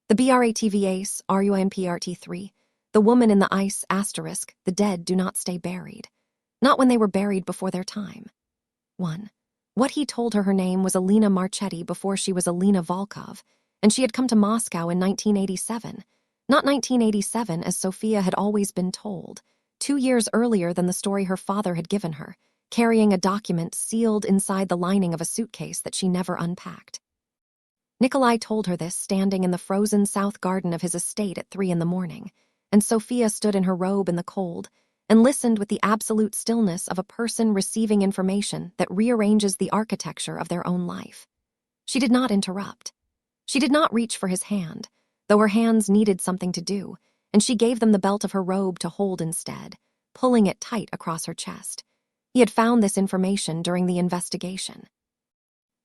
The BRATV'S, RUMPRT3, the woman in the ice, asterisk, the dead do not stay buried. Not when they were buried before their time. 1. What he told her name was Alina Marchetti before she was Alina Volkov, and she had come to Moscow in 1987. Not 1987 as Sofia had always been told, 2 years earlier than the story her father had given her, carrying a document sealed inside the lining of a suitcase that she never unpacked. Nikolai told her this standing in the frozen south garden of his estate at 3 a.m, and Sofia stood in her robe in the cold and listened with the absolute stillness of a person receiving information that rearranges the architecture of their own life. She did not interrupt. She did not reach for his hand, though her hands needed something to do, and she gave them the belt of her robe to hold instead, pulling it tight across her chest. He had found this information during the investigation.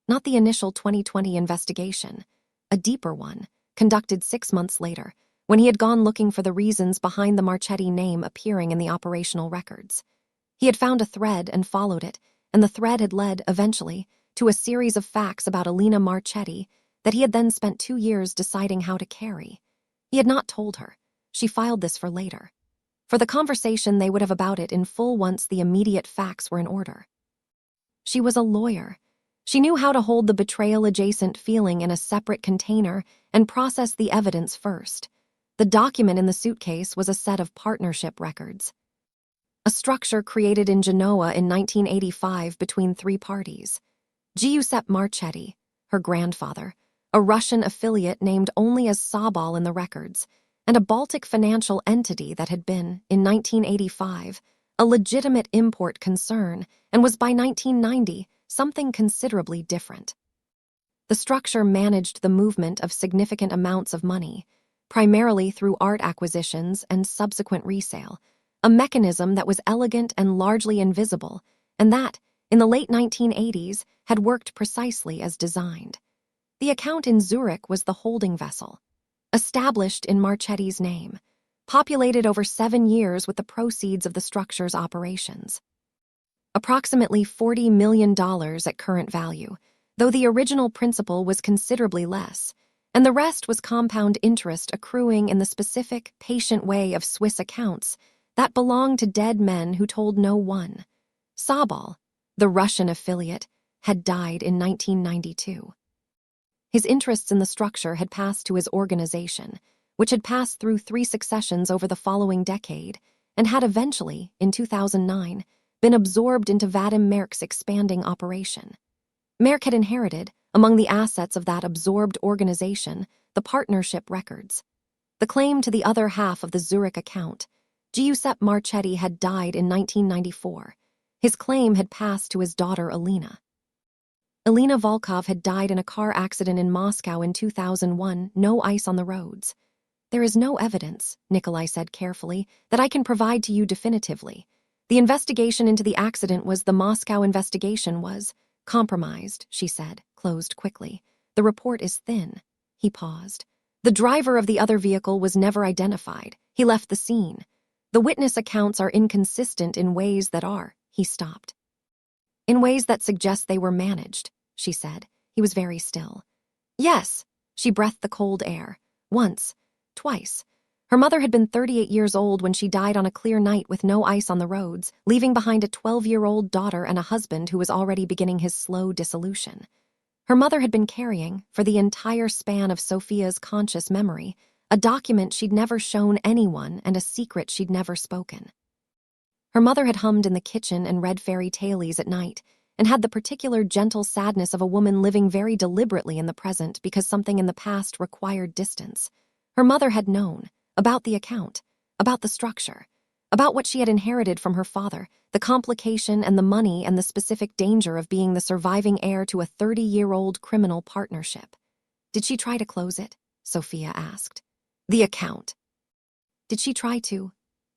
Not the initial 2020 investigation, a deeper one, conducted 6 months later, when he had gone looking for the reasons behind the Marchetti name appearing in the operational records. He had found a thread and followed it, and the thread had led, eventually, to a series of facts about Alina Marchetti that he had then spent 2 years deciding how to carry. He had not told her. She filed this for later. For the conversation they would have about it in full once the immediate facts were in order. She was a lawyer. She knew how to hold the betrayal-adjacent feeling in a separate container and process the evidence first. The document in the suitcase was a set of partnership records. A structure created in Genoa in 1985 between 3 parties. Giuseppe Marchetti, her grandfather, a Russian affiliate named only as Sobol in the records, and a Baltic financial entity that had been, in 1985, a legitimate import concern and was by 1990 something considerably different. The structure managed the movement of significant amounts of money, primarily through art acquisitions and subsequent resale, a mechanism that was elegant and largely invisible, and that, in the late 1980s, had worked precisely as designed. The account in Zurich was the holding vessel, established in Marchetti's name, populated over 7 years with the proceeds of the structure's operations. Approximately $40 million at current value, though the original principal was considerably less, and the rest was compound interest accruing in the specific, patient way of Swiss accounts that belonged to dead men who told no one. Sobol, the Russian affiliate, had died in 1992. His interests in the structure had passed to his organization, which had passed through 3 successions over the following decade, and had eventually, in 2009, been absorbed into Vadim Marek's expanding operation. Marek had inherited, among the assets of that absorbed organization, the partnership records. The claim to the other half of the Zurich account, Giuseppe Marchetti had died in 1994. His claim had passed to his daughter Alina. Alina Volkov had died in a car accident in Moscow in 2001, no ice on the roads. There is no evidence, Nikolai said carefully, that I can provide to you definitively. The investigation into the accident was the Moscow investigation was compromised, she said, closed quickly. The report is thin. He paused. The driver of the other vehicle was never identified. He left the scene. The witness accounts are inconsistent in ways that are, he stopped. In ways that suggest they were managed, she said. He was very still. Yes, she breathed the cold air. Once, twice. Her mother had been 38 years old when she died on a clear night with no ice on the roads, leaving behind a 12-year-old daughter and a husband who was already beginning his slow dissolution. Her mother had been carrying, for the entire span of Sofia's conscious memory, a document she'd never shown anyone and a secret she'd never spoken. Her mother had hummed in the kitchen and read fairy tales at night, and had the particular gentle sadness of a woman living very deliberately in the present because something in the past required distance. Her mother had known about the account, about the structure, about what she had inherited from her father, the complication and the money and the specific danger of being the surviving heir to a 30-year-old criminal partnership. Did she try to close it? Sofia asked. The account. Did she try to?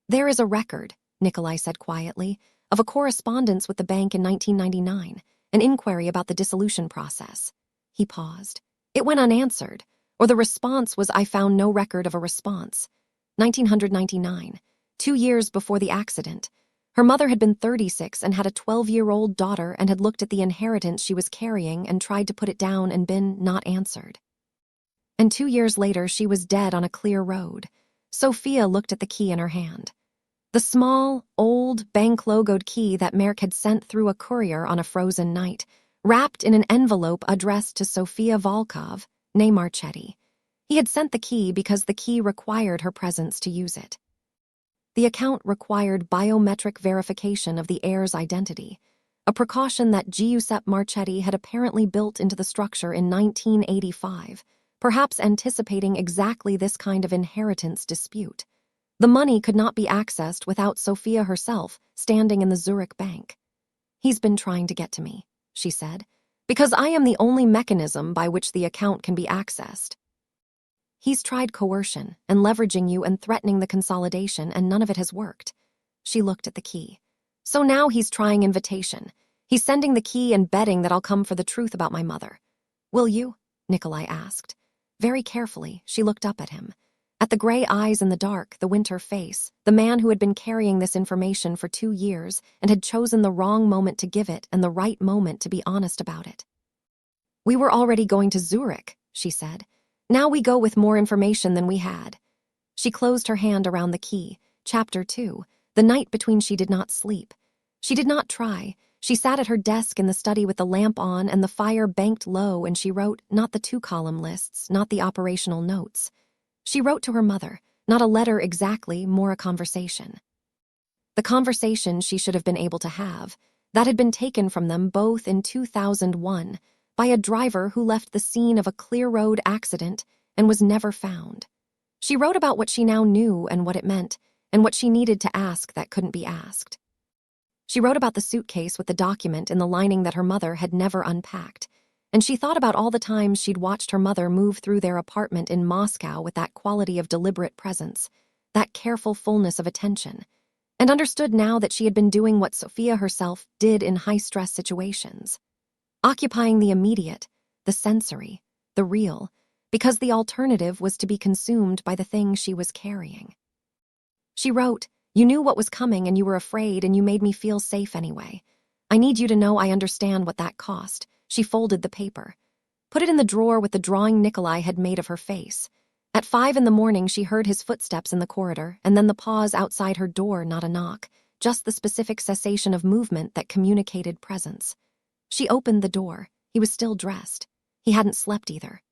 There is a record, Nikolai said quietly, of a correspondence with the bank in 1999, an inquiry about the dissolution process. He paused. It went unanswered, or the response was I found no record of a response. 1999, 2 years before the accident. Her mother had been 36 and had a 12-year-old daughter and had looked at the inheritance she was carrying and tried to put it down and been not answered. And 2 years later, she was dead on a clear road. Sofia looked at the key in her hand. The small, old, bank-logoed key that Marek had sent through a courier on a frozen night, wrapped in an envelope addressed to Sofia Volkov, née Marchetti. He had sent the key because the key required her presence to use it. The account required biometric verification of the heir's identity, a precaution that Giuseppe Marchetti had apparently built into the structure in 1985, perhaps anticipating exactly this kind of inheritance dispute. The money could not be accessed without Sofia herself standing in the Zurich bank. "He's been trying to get to me," she said, "because I am the only mechanism by which the account can be accessed. He's tried coercion and leveraging you and threatening the consolidation, and none of it has worked." She looked at the key. "So now he's trying invitation. He's sending the key and betting that I'll come for the truth about my mother." "Will you?" Nikolai asked. Very carefully, she looked up at him. At the gray eyes in the dark, the winter face, the man who had been carrying this information for 2 years and had chosen the wrong moment to give it and the right moment to be honest about it. "We were already going to Zurich," she said. "Now we go with more information than we had." She closed her hand around the key. Chapter 2, the night between she did not sleep. She did not try. She sat at her desk in the study with the lamp on and the fire banked low, and she wrote, not the 2-column lists, not the operational notes. She wrote to her mother, not a letter exactly, more a conversation. The conversation she should have been able to have, that had been taken from them both in 2001 by a driver who left the scene of a clear road accident and was never found. She wrote about what she now knew and what it meant, and what she needed to ask that couldn't be asked. She wrote about the suitcase with the document in the lining that her mother had never unpacked, and she thought about all the times she'd watched her mother move through their apartment in Moscow with that quality of deliberate presence, that careful fullness of attention, and understood now that she had been doing what Sofia herself did in high-stress situations, occupying the immediate, the sensory, the real, because the alternative was to be consumed by the thing she was carrying. She wrote, "You knew what was coming and you were afraid, and you made me feel safe anyway. I need you to know I understand what that cost." She folded the paper, put it in the drawer with the drawing Nikolai had made of her face. At 5 a.m, she heard his footsteps in the corridor, and then the pause outside her door, not a knock, just the specific cessation of movement that communicated presence. She opened the door. He was still dressed. He hadn't slept either.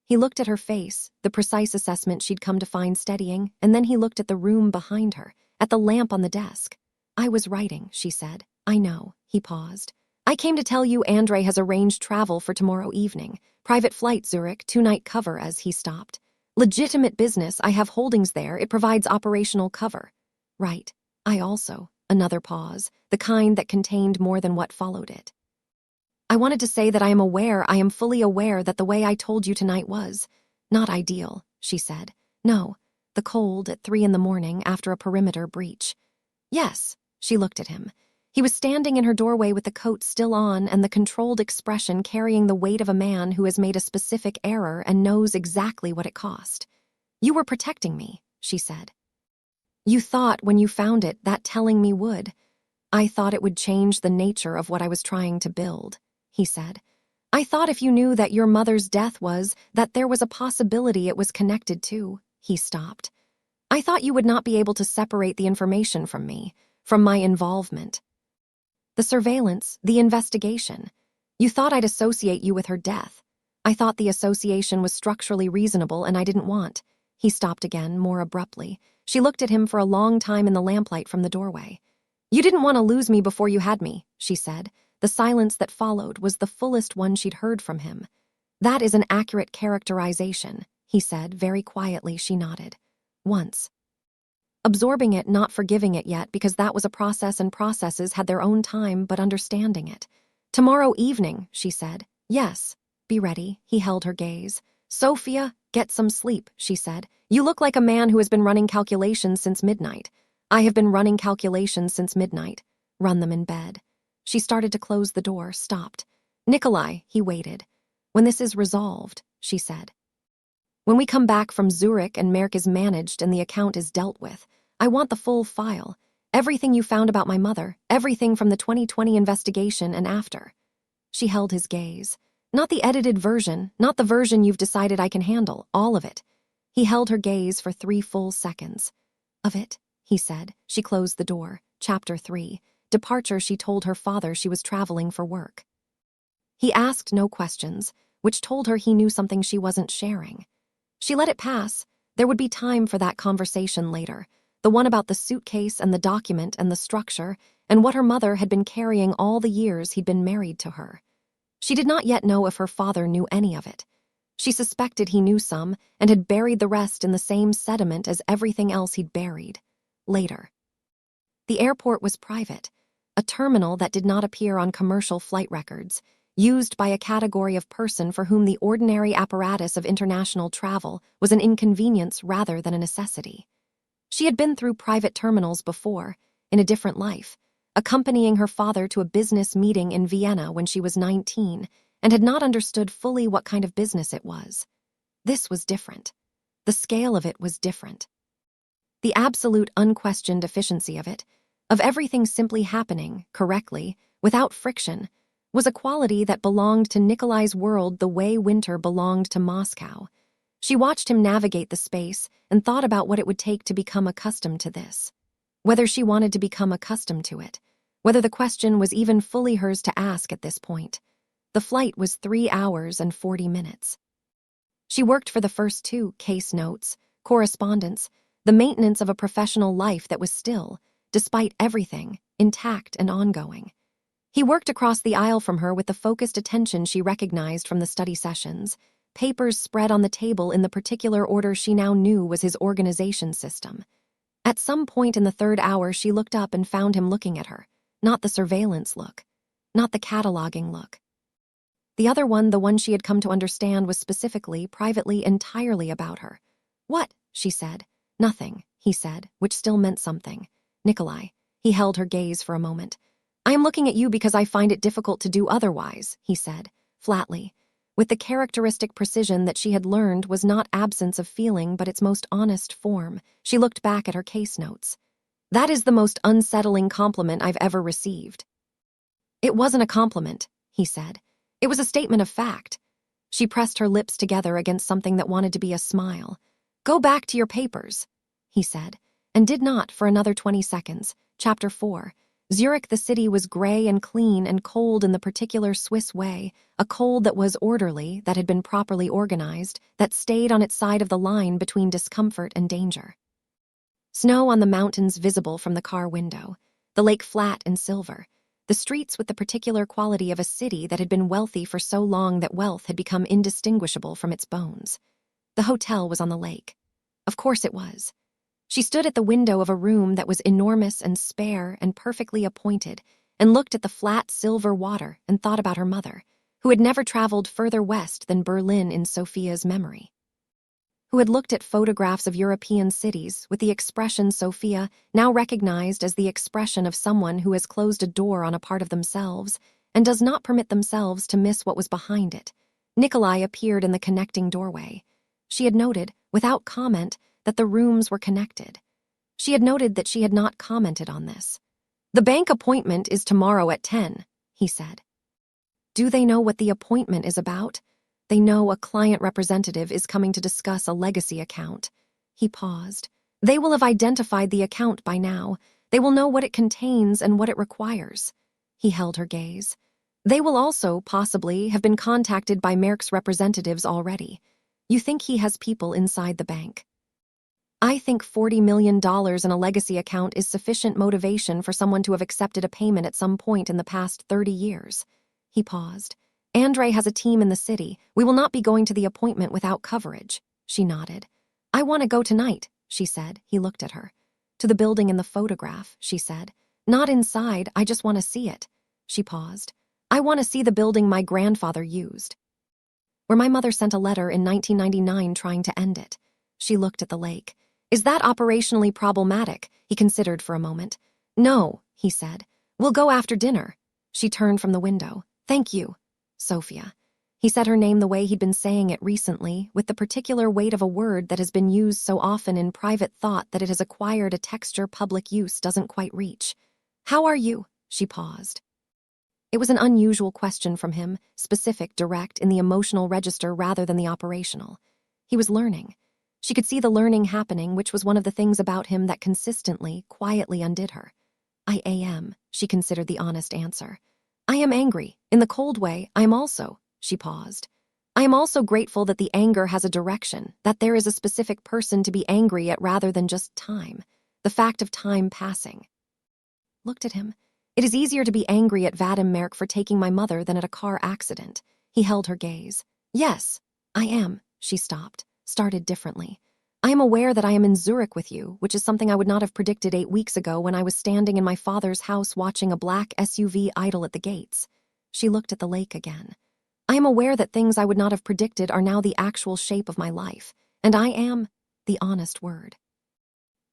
He looked at her face, the precise assessment she'd come to find steadying, and then he looked at the room behind her, at the lamp on the desk. "I was writing," she said. "I know." He paused. "I came to tell you Andre has arranged travel for tomorrow evening. Private flight, Zurich, 2-night cover." As he stopped. "Legitimate business. I have holdings there. It provides operational cover." "Right. I also." Another pause, the kind that contained more than what followed it. "I wanted to say that I am fully aware that the way I told you tonight was not ideal," she said. "No, the cold at 3 a.m. after a perimeter breach." "Yes." She looked at him. He was standing in her doorway with the coat still on and the controlled expression carrying the weight of a man who has made a specific error and knows exactly what it cost. "You were protecting me," she said. "You thought when you found it that telling me would. I thought it would change the nature of what I was trying to build," he said. "I thought if you knew that your mother's death was, that there was a possibility it was connected to." He stopped. "I thought you would not be able to separate the information from me, from my involvement. The surveillance, the investigation. You thought I'd associate you with her death. I thought the association was structurally reasonable and I didn't want." He stopped again, more abruptly. She looked at him for a long time in the lamplight from the doorway. "You didn't want to lose me before you had me," she said. The silence that followed was the fullest one she'd heard from him. "That is an accurate characterization," he said, very quietly. She nodded. "Once." Absorbing it, not forgiving it yet, because that was a process and processes had their own time, but understanding it. "Tomorrow evening," she said. "Yes. Be ready." He held her gaze. "Sofia, get some sleep," she said. "You look like a man who has been running calculations since midnight." "I have been running calculations since midnight." "Run them in bed." She started to close the door, stopped. "Nikolai," he waited. "When this is resolved," she said. "When we come back from Zurich and Marek is managed and the account is dealt with, I want the full file. Everything you found about my mother, everything from the 2020 investigation and after." She held his gaze. Not the edited version, not the version you've decided I can handle, all of it. He held her gaze for 3 full seconds. Of it, he said. She closed the door. Chapter 3. Departure. She told her father she was traveling for work. He asked no questions, which told her he knew something she wasn't sharing. She let it pass. There would be time for that conversation later, the one about the suitcase and the document and the structure, and what her mother had been carrying all the years he'd been married to her. She did not yet know if her father knew any of it. She suspected he knew some and had buried the rest in the same sediment as everything else he'd buried. Later. The airport was private, a terminal that did not appear on commercial flight records, used by a category of person for whom the ordinary apparatus of international travel was an inconvenience rather than a necessity. She had been through private terminals before, in a different life, accompanying her father to a business meeting in Vienna when she was 19, and had not understood fully what kind of business it was. This was different. The scale of it was different. The absolute unquestioned efficiency of it, of everything simply happening, correctly, without friction, was a quality that belonged to Nikolai's world the way winter belonged to Moscow. She watched him navigate the space and thought about what it would take to become accustomed to this. Whether she wanted to become accustomed to it. Whether the question was even fully hers to ask at this point. The flight was 3 hours and 40 minutes. She worked for the first 2, case notes, correspondence, the maintenance of a professional life that was still, despite everything, intact and ongoing. He worked across the aisle from her with the focused attention she recognized from the study sessions, papers spread on the table in the particular order she now knew was his organization system. At some point in the 3rd hour, she looked up and found him looking at her, not the surveillance look, not the cataloging look. The other one, the one she had come to understand, was specifically, privately, entirely about her. "What?" she said. "Nothing," he said, which still meant something. "Nikolai." He held her gaze for a moment. "I am looking at you because I find it difficult to do otherwise," he said, flatly, with the characteristic precision that she had learned was not absence of feeling but its most honest form. She looked back at her case notes. "That is the most unsettling compliment I've ever received." "It wasn't a compliment," he said. "It was a statement of fact." She pressed her lips together against something that wanted to be a smile. "Go back to your papers," he said, and did not for another 20 seconds. Chapter 4. Zurich. The city was gray and clean and cold in the particular Swiss way, a cold that was orderly, that had been properly organized, that stayed on its side of the line between discomfort and danger. Snow on the mountains visible from the car window, the lake flat and silver, the streets with the particular quality of a city that had been wealthy for so long that wealth had become indistinguishable from its bones. The hotel was on the lake. Of course it was. She stood at the window of a room that was enormous and spare and perfectly appointed, and looked at the flat silver water and thought about her mother, who had never traveled further west than Berlin in Sofia's memory, who had looked at photographs of European cities with the expression Sofia now recognized as the expression of someone who has closed a door on a part of themselves and does not permit themselves to miss what was behind it. Nikolai appeared in the connecting doorway. She had noted, without comment, that the rooms were connected. She had noted that she had not commented on this. "The bank appointment is tomorrow at 10, he said. "Do they know what the appointment is about?" "They know a client representative is coming to discuss a legacy account." He paused. "They will have identified the account by now. They will know what it contains and what it requires." He held her gaze. "They will also, possibly, have been contacted by Merck's representatives already. You think he has people inside the bank?" "I think $40 million in a legacy account is sufficient motivation for someone to have accepted a payment at some point in the past 30 years. He paused. "Andre has a team in the city. We will not be going to the appointment without coverage." She nodded. "I want to go tonight," she said. He looked at her. "To the building in the photograph," she said. "Not inside, I just want to see it." She paused. "I want to see the building my grandfather used, where my mother sent a letter in 1999 trying to end it." She looked at the lake. "Is that operationally problematic?" He considered for a moment. "No," he said. "We'll go after dinner." She turned from the window. "Thank you, Sofia." He said her name the way he'd been saying it recently, with the particular weight of a word that has been used so often in private thought that it has acquired a texture public use doesn't quite reach. "How are you?" She paused. It was an unusual question from him, specific, direct, in the emotional register rather than the operational. He was learning. She could see the learning happening, which was one of the things about him that consistently, quietly undid her. I am, she considered the honest answer. I am angry. In the cold way, I am also, she paused. I am also grateful that the anger has a direction, that there is a specific person to be angry at rather than just time. The fact of time passing. Looked at him. It is easier to be angry at Vadim Marek for taking my mother than at a car accident. He held her gaze. Yes, I am. She stopped, started differently. I am aware that I am in Zurich with you, which is something I would not have predicted 8 weeks ago when I was standing in my father's house watching a black SUV idle at the gates. She looked at the lake again. I am aware that things I would not have predicted are now the actual shape of my life, and I am the honest word.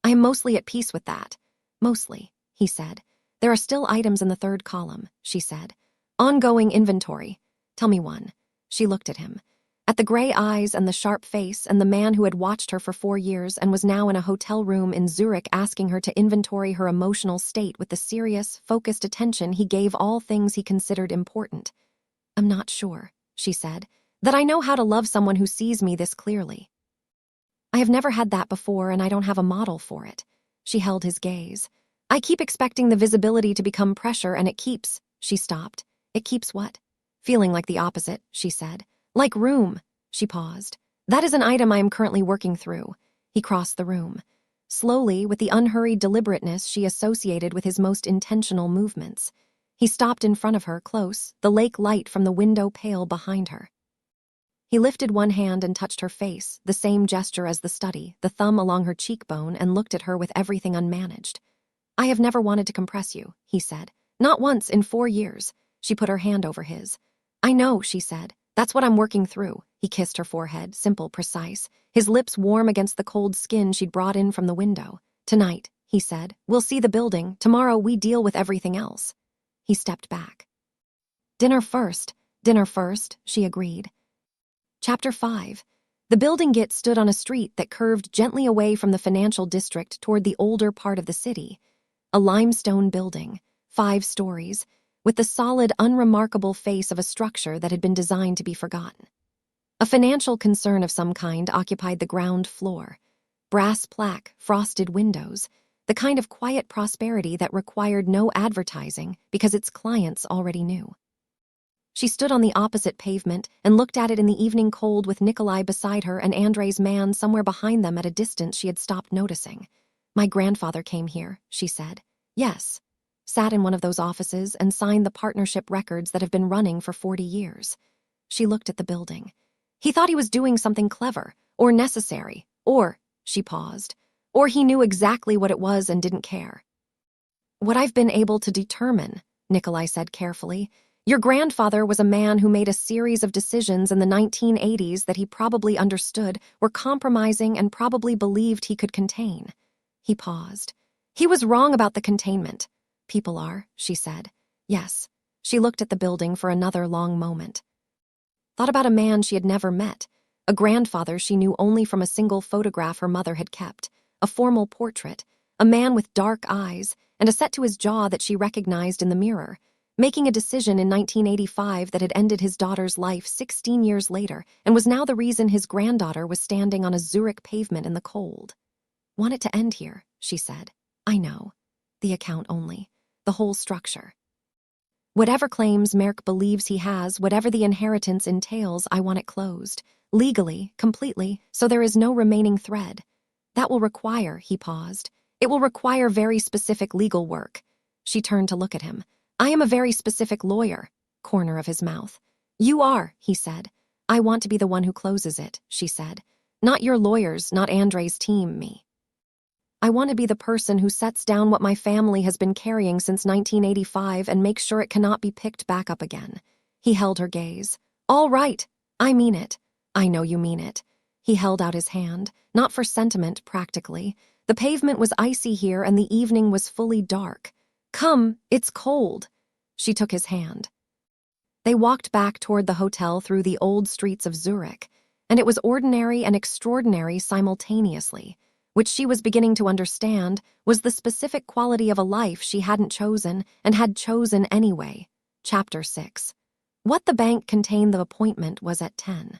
I am mostly at peace with that. Mostly, he said. There are still items in the third column, she said. Ongoing inventory. Tell me one. She looked at him. At the gray eyes and the sharp face and the man who had watched her for 4 years and was now in a hotel room in Zurich asking her to inventory her emotional state with the serious, focused attention he gave all things he considered important. I'm not sure, she said, that I know how to love someone who sees me this clearly. I have never had that before and I don't have a model for it. She held his gaze. I keep expecting the visibility to become pressure and it keeps, she stopped. It keeps what? Feeling like the opposite, she said. Like room, she paused. That is an item I am currently working through. He crossed the room. Slowly, with the unhurried deliberateness she associated with his most intentional movements. He stopped in front of her, close, the lake light from the window pale behind her. He lifted one hand and touched her face, the same gesture as the study, the thumb along her cheekbone, and looked at her with everything unmanaged. I have never wanted to compress you, he said. Not once in 4 years. She put her hand over his. I know, she said. That's what I'm working through. He kissed her forehead, simple, precise, his lips warm against the cold skin she'd brought in from the window. Tonight, he said, we'll see the building. Tomorrow we deal with everything else. He stepped back. Dinner first, she agreed. Chapter 5. The building gate stood on a street that curved gently away from the financial district toward the older part of the city. A limestone building, 5 stories, with the solid, unremarkable face of a structure that had been designed to be forgotten. A financial concern of some kind occupied the ground floor. Brass plaque, frosted windows, the kind of quiet prosperity that required no advertising because its clients already knew. She stood on the opposite pavement and looked at it in the evening cold with Nikolai beside her and Andrei's man somewhere behind them at a distance she had stopped noticing. My grandfather came here, she said. Yes. Sat in one of those offices and signed the partnership records that have been running for 40 years. She looked at the building. He thought he was doing something clever, or necessary, or, she paused, or he knew exactly what it was and didn't care. What I've been able to determine, Nikolai said carefully, your grandfather was a man who made a series of decisions in the 1980s that he probably understood were compromising and probably believed he could contain. He paused. He was wrong about the containment. People are, she said. Yes. She looked at the building for another long moment. Thought about a man she had never met, a grandfather she knew only from a single photograph her mother had kept, a formal portrait, a man with dark eyes, and a set to his jaw that she recognized in the mirror, making a decision in 1985 that had ended his daughter's life 16 years later and was now the reason his granddaughter was standing on a Zurich pavement in the cold. Want it to end here, she said. I know. The account only. The whole structure. Whatever claims Marek believes he has, whatever the inheritance entails, I want it closed. Legally, completely, so there is no remaining thread. That will require, he paused. It will require very specific legal work. She turned to look at him. I am a very specific lawyer. Corner of his mouth. You are, he said. I want to be the one who closes it, she said. Not your lawyers, not Andrei's team, me. I want to be the person who sets down what my family has been carrying since 1985 and makes sure it cannot be picked back up again. He held her gaze. All right, I mean it. I know you mean it. He held out his hand, not for sentiment, practically. The pavement was icy here and the evening was fully dark. Come, it's cold. She took his hand. They walked back toward the hotel through the old streets of Zurich, and it was ordinary and extraordinary simultaneously. Which she was beginning to understand was the specific quality of a life she hadn't chosen and had chosen anyway. Chapter 6. What the bank contained. The appointment was at 10.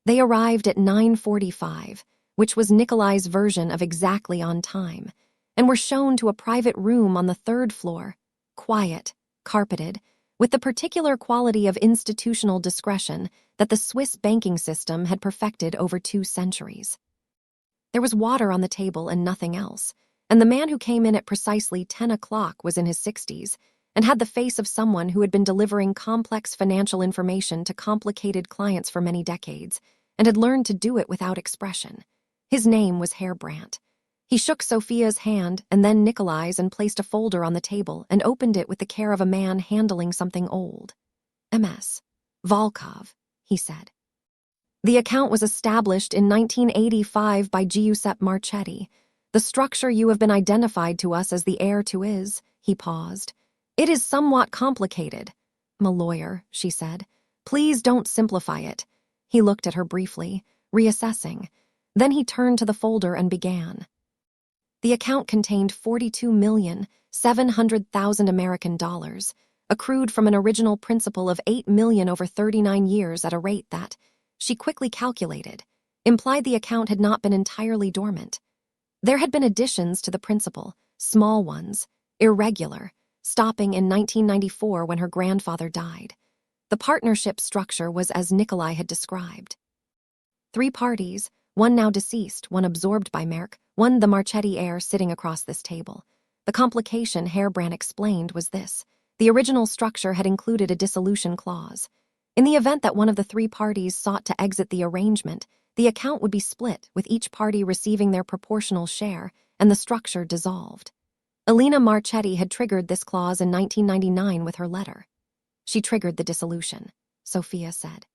They arrived at 9:45, which was Nikolai's version of exactly on time, and were shown to a private room on the third floor, quiet, carpeted, with the particular quality of institutional discretion that the Swiss banking system had perfected over 2 centuries. There was water on the table and nothing else, and the man who came in at precisely 10 o'clock was in his 60s and had the face of someone who had been delivering complex financial information to complicated clients for many decades and had learned to do it without expression. His name was Herr Brandt. He shook Sofia's hand and then Nikolai's and placed a folder on the table and opened it with the care of a man handling something old. Ms. Volkov, he said. The account was established in 1985 by Giuseppe Marchetti. The structure you have been identified to us as the heir to is, he paused. It is somewhat complicated. I'm a lawyer, she said. Please don't simplify it. He looked at her briefly, reassessing. Then he turned to the folder and began. The account contained $42,700,000 American dollars, accrued from an original principal of $8 million over 39 years at a rate that, she quickly calculated, implied the account had not been entirely dormant. There had been additions to the principal, small ones, irregular, stopping in 1994 when her grandfather died. The partnership structure was as Nikolai had described. 3 parties, one now deceased, one absorbed by Merck, one the Marchetti heir sitting across this table. The complication Herr Brandt explained was this. The original structure had included a dissolution clause. In the event that one of the 3 parties sought to exit the arrangement, the account would be split, with each party receiving their proportional share, and the structure dissolved. Elena Marchetti had triggered this clause in 1999 with her letter. She triggered the dissolution, Sofia said.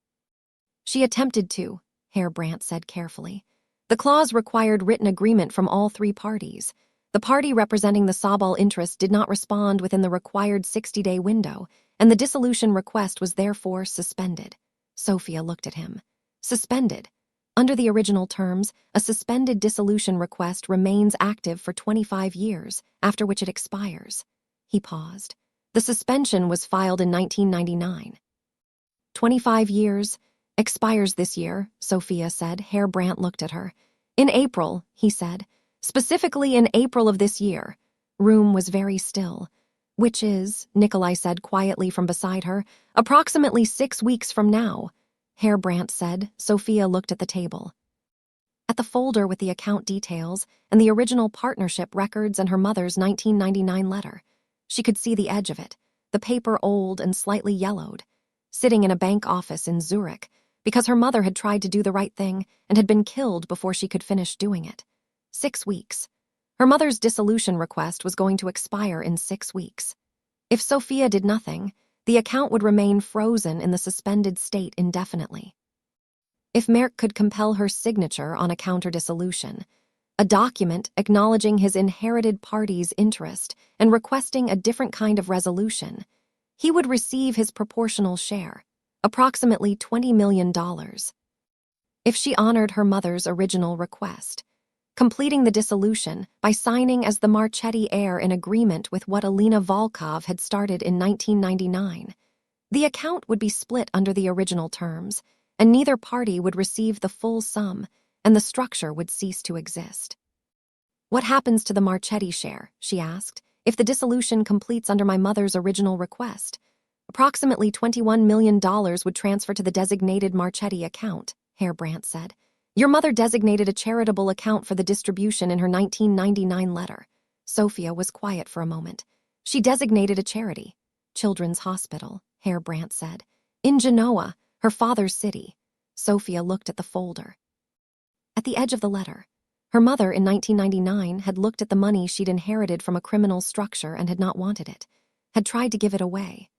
She attempted to, Herr Brandt said carefully. The clause required written agreement from all 3 parties. The party representing the Sobol interest did not respond within the required 60-day window, and the dissolution request was therefore suspended. Sofia looked at him. Suspended. Under the original terms, a suspended dissolution request remains active for 25 years, after which it expires. He paused. The suspension was filed in 1999. 25 years, expires this year, Sofia said. Herr Brandt looked at her. In April, he said. Specifically in April of this year. Room was very still. Which is, Nikolai said quietly from beside her, approximately 6 weeks from now. Herr Brandt said. Sofia looked at the table. At the folder with the account details and the original partnership records and her mother's 1999 letter. She could see the edge of it, the paper old and slightly yellowed, sitting in a bank office in Zurich, because her mother had tried to do the right thing and had been killed before she could finish doing it. 6 weeks. Her mother's dissolution request was going to expire in 6 weeks. If Sofia did nothing, the account would remain frozen in the suspended state indefinitely. If Merck could compel her signature on a counter-dissolution, a document acknowledging his inherited party's interest and requesting a different kind of resolution, he would receive his proportional share, approximately $20 million. If she honored her mother's original request, completing the dissolution by signing as the Marchetti heir in agreement with what Elena Volkov had started in 1999, the account would be split under the original terms, and neither party would receive the full sum, and the structure would cease to exist. What happens to the Marchetti share, she asked, if the dissolution completes under my mother's original request? Approximately $21 million would transfer to the designated Marchetti account, Herr Brandt said. Your mother designated a charitable account for the distribution in her 1999 letter. Sofia was quiet for a moment. She designated a charity. Children's Hospital, Herr Brandt said. In Genoa, her father's city. Sofia looked at the folder. At the edge of the letter, her mother in 1999 had looked at the money she'd inherited from a criminal structure and had not wanted it, had tried to give it away.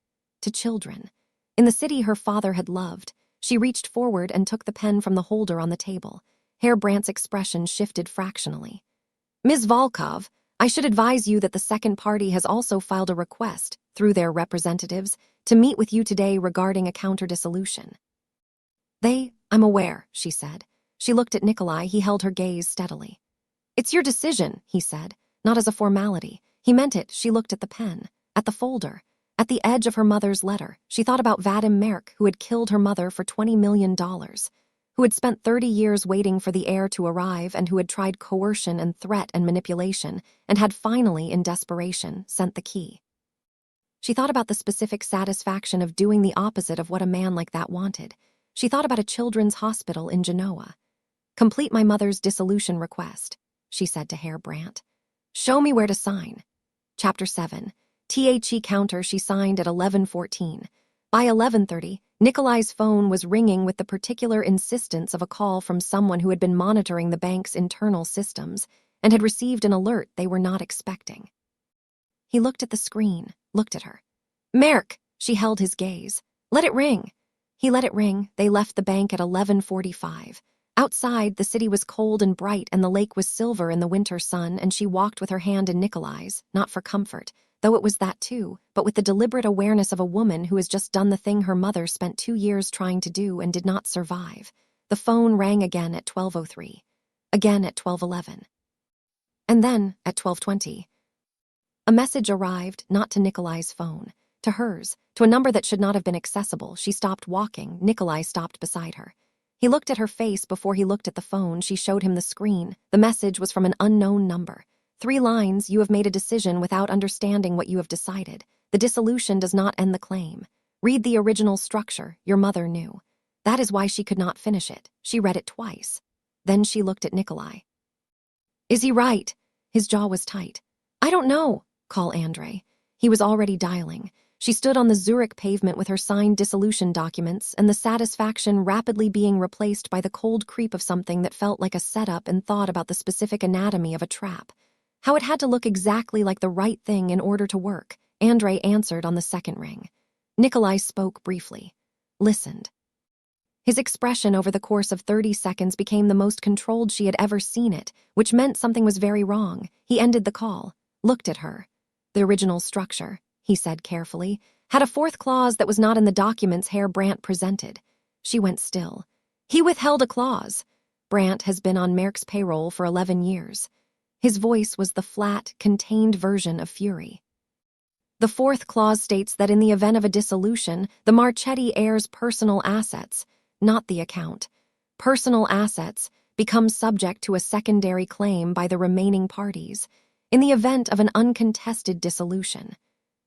To children. In the city her father had loved, she reached forward and took the pen from the holder on the table. Herr Brandt's expression shifted fractionally. Ms. Volkov, I should advise you that the second party has also filed a request, through their representatives, to meet with you today regarding a counter-dissolution. I'm aware, she said. She looked at Nikolai. He held her gaze steadily. It's your decision, he said, not as a formality. He meant it. She looked at the pen, at the folder, At the edge of her mother's letter, she thought about Vadim Marek, who had killed her mother for $20 million, who had spent 30 years waiting for the heir to arrive and who had tried coercion and threat and manipulation and had finally, in desperation, sent the key. She thought about the specific satisfaction of doing the opposite of what a man like that wanted. She thought about a children's hospital in Genoa. "Complete my mother's dissolution request," she said to Herr Brandt. "Show me where to sign." Chapter 7. The counter she signed at 11:14. By 11:30, Nikolai's phone was ringing with the particular insistence of a call from someone who had been monitoring the bank's internal systems and had received an alert they were not expecting. He looked at the screen, looked at her. "Marek!" She held his gaze. "Let it ring." He let it ring. They left the bank at 11:45. Outside, the city was cold and bright and the lake was silver in the winter sun, and she walked with her hand in Nikolai's, not for comfort, though it was that too, but with the deliberate awareness of a woman who has just done the thing her mother spent 2 years trying to do and did not survive. The phone rang again at 12:03. Again at 12:11. And then, at 12:20. A message arrived, not to Nikolai's phone, to hers, to a number that should not have been accessible. She stopped walking. Nikolai stopped beside her. He looked at her face before he looked at the phone. She showed him the screen. The message was from an unknown number. 3 lines: "You have made a decision without understanding what you have decided. The dissolution does not end the claim. Read the original structure. Your mother knew. That is why she could not finish it." She read it twice. Then she looked at Nikolai. "Is he right?" His jaw was tight. "I don't know. Call Andre." He was already dialing. She stood on the Zurich pavement with her signed dissolution documents and the satisfaction rapidly being replaced by the cold creep of something that felt like a setup, and thought about the specific anatomy of a trap. How it had to look exactly like the right thing in order to work. Andre answered on the second ring. Nikolai spoke briefly. Listened. His expression over the course of 30 seconds became the most controlled she had ever seen it, which meant something was very wrong. He ended the call, looked at her. "The original structure," he said carefully, "had a 4th clause that was not in the documents Herr Brandt presented." She went still. "He withheld a clause. Brandt has been on Marek's payroll for 11 years. His voice was the flat, contained version of fury. "The 4th clause states that in the event of a dissolution, the Marchetti heir's personal assets, not the account, personal assets, become subject to a secondary claim by the remaining parties, in the event of an uncontested dissolution."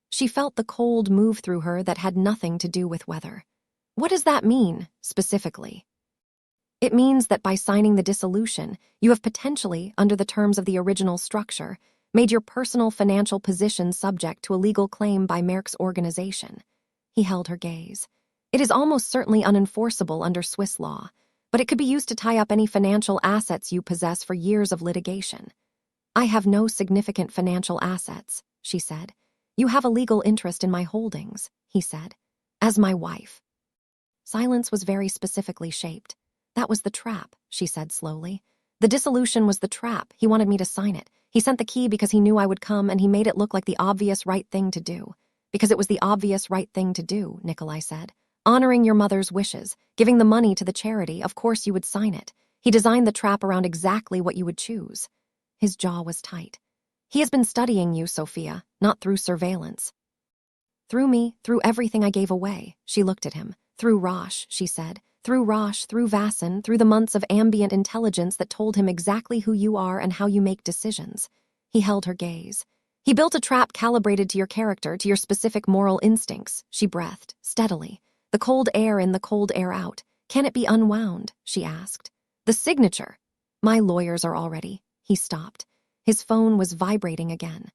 She felt the cold move through her that had nothing to do with weather. What does that mean, specifically? It means that by signing the dissolution, you have potentially, under the terms of the original structure, made your personal financial position subject to a legal claim by Marek's organization. He held her gaze. It is almost certainly unenforceable under Swiss law, but it could be used to tie up any financial assets you possess for years of litigation. "I have no significant financial assets," she said. "You have a legal interest in my holdings," he said, "as my wife." Silence was very specifically shaped. "That was the trap," she said slowly. "The dissolution was the trap. He wanted me to sign it. He sent the key because he knew I would come, and he made it look like the obvious right thing to do." "Because it was the obvious right thing to do," Nikolai said. "Honoring your mother's wishes, giving the money to the charity, of course you would sign it. He designed the trap around exactly what you would choose." His jaw was tight. "He has been studying you, Sofia, not through surveillance." "Through me, through everything I gave away." She looked at him. "Through Roche," she said. "Through Roche, through Vasson, through the months of ambient intelligence that told him exactly who you are and how you make decisions." He held her gaze. "He built a trap calibrated to your character, to your specific moral instincts." She breathed, steadily. "The cold air in, the cold air out. Can it be unwound?" she asked. "The signature." "My lawyers are already." He stopped. His phone was vibrating again.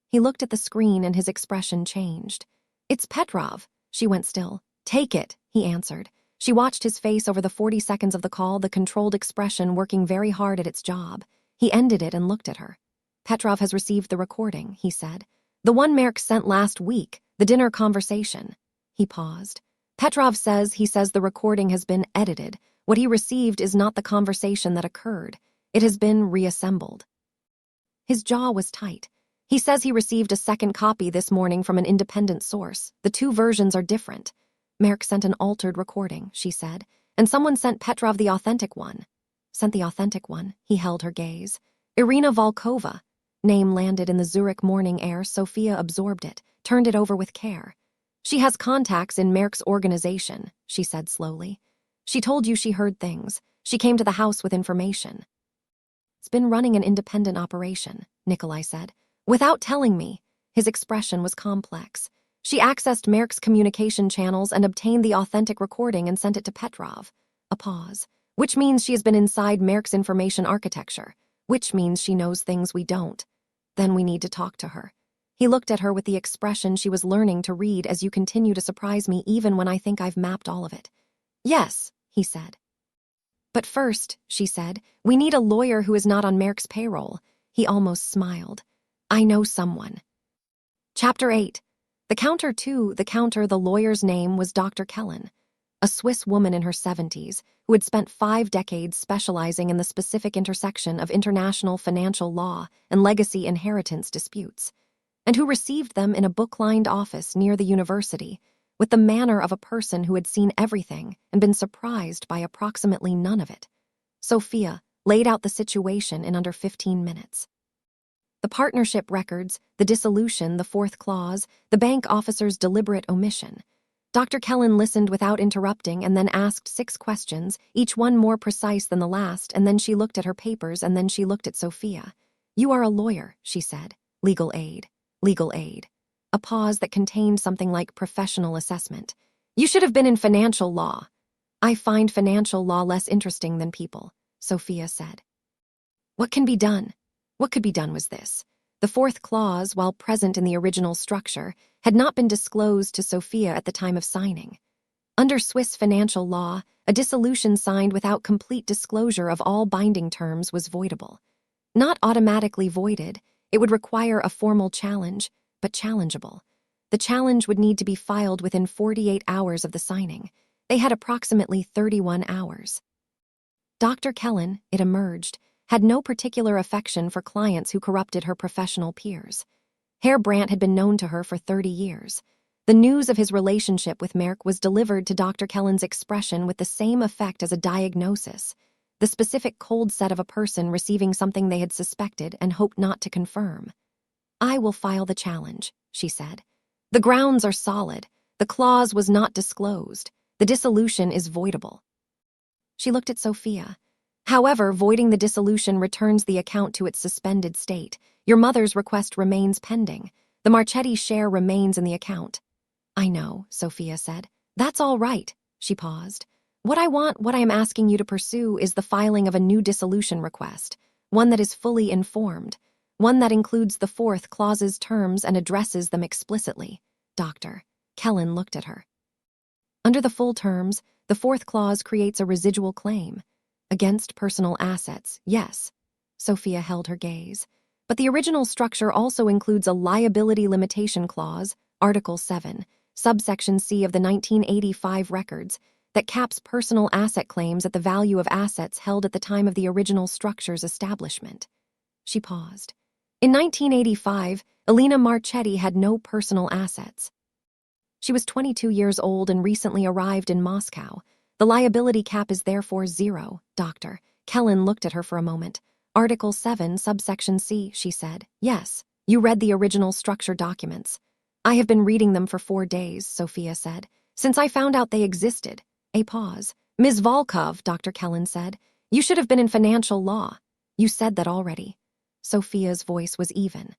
He looked at the screen and his expression changed. "It's Petrov." She went still. "Take it," he answered. She watched his face over the 40 seconds of the call, the controlled expression working very hard at its job. He ended it and looked at her. "Petrov has received the recording," he said. "The one Marek sent last week, the dinner conversation." He paused. "Petrov says the recording has been edited. What he received is not the conversation that occurred. It has been reassembled." His jaw was tight. "He says he received a second copy this morning from an independent source. The 2 versions are different." "Marek sent an altered recording," she said, "and someone sent Petrov the authentic one." "Sent the authentic one?" He held her gaze. "Irina Volkova." Name landed in the Zurich morning air. Sofia absorbed it, turned it over with care. She has contacts in Marek's organization, she said slowly. She told you she heard things. She came to the house with information. It's been running an independent operation, Nikolai said. Without telling me. His expression was complex. She accessed Marek's communication channels and obtained the authentic recording and sent it to Petrov. A pause. Which means she has been inside Marek's information architecture. Which means she knows things we don't. Then we need to talk to her. He looked at her with the expression she was learning to read as you continue to surprise me even when I think I've mapped all of it. Yes, he said. But first, she said, we need a lawyer who is not on Marek's payroll. He almost smiled. I know someone. Chapter 8. The lawyer's name was Dr. Kellen, a Swiss woman in her 70s who had spent 5 decades specializing in the specific intersection of international financial law and legacy inheritance disputes, and who received them in a book-lined office near the university with the manner of a person who had seen everything and been surprised by approximately none of it. Sofia laid out the situation in under 15 minutes. The partnership records, the dissolution, the 4th clause, the bank officer's deliberate omission. Dr. Kellen listened without interrupting and then asked 6 questions, each one more precise than the last, and then she looked at her papers and then she looked at Sofia. You are a lawyer, she said. Legal aid. Legal aid. A pause that contained something like professional assessment. You should have been in financial law. I find financial law less interesting than people, Sofia said. What can be done? What could be done was this. The 4th clause, while present in the original structure, had not been disclosed to Sofia at the time of signing. Under Swiss financial law, a dissolution signed without complete disclosure of all binding terms was voidable. Not automatically voided, it would require a formal challenge, but challengeable. The challenge would need to be filed within 48 hours of the signing. They had approximately 31 hours. Dr. Kellen, it emerged, had no particular affection for clients who corrupted her professional peers. Herr Brandt had been known to her for 30 years. The news of his relationship with Marek was delivered to Dr. Kellen's expression with the same effect as a diagnosis, the specific cold set of a person receiving something they had suspected and hoped not to confirm. I will file the challenge, she said. The grounds are solid. The clause was not disclosed. The dissolution is voidable. She looked at Sofia. However, voiding the dissolution returns the account to its suspended state. Your mother's request remains pending. The Marchetti share remains in the account. I know, Sofia said. That's all right. She paused. What I am asking you to pursue is the filing of a new dissolution request, one that is fully informed, one that includes the 4th clause's terms and addresses them explicitly. Dr. Kellen looked at her. Under the full terms, the 4th clause creates a residual claim. Against personal assets, yes. Sofia held her gaze. But the original structure also includes a liability limitation clause, Article 7, subsection C of the 1985 records, that caps personal asset claims at the value of assets held at the time of the original structure's establishment. She paused. In 1985, Elena Marchetti had no personal assets. She was 22 years old and recently arrived in Moscow. The liability cap is therefore 0, Dr. Kellen looked at her for a moment. Article 7, subsection C, she said. Yes, you read the original structure documents. I have been reading them for 4 days, Sofia said, since I found out they existed. A pause. Ms. Volkov, Dr. Kellen said, you should have been in financial law. You said that already. Sofia's voice was even.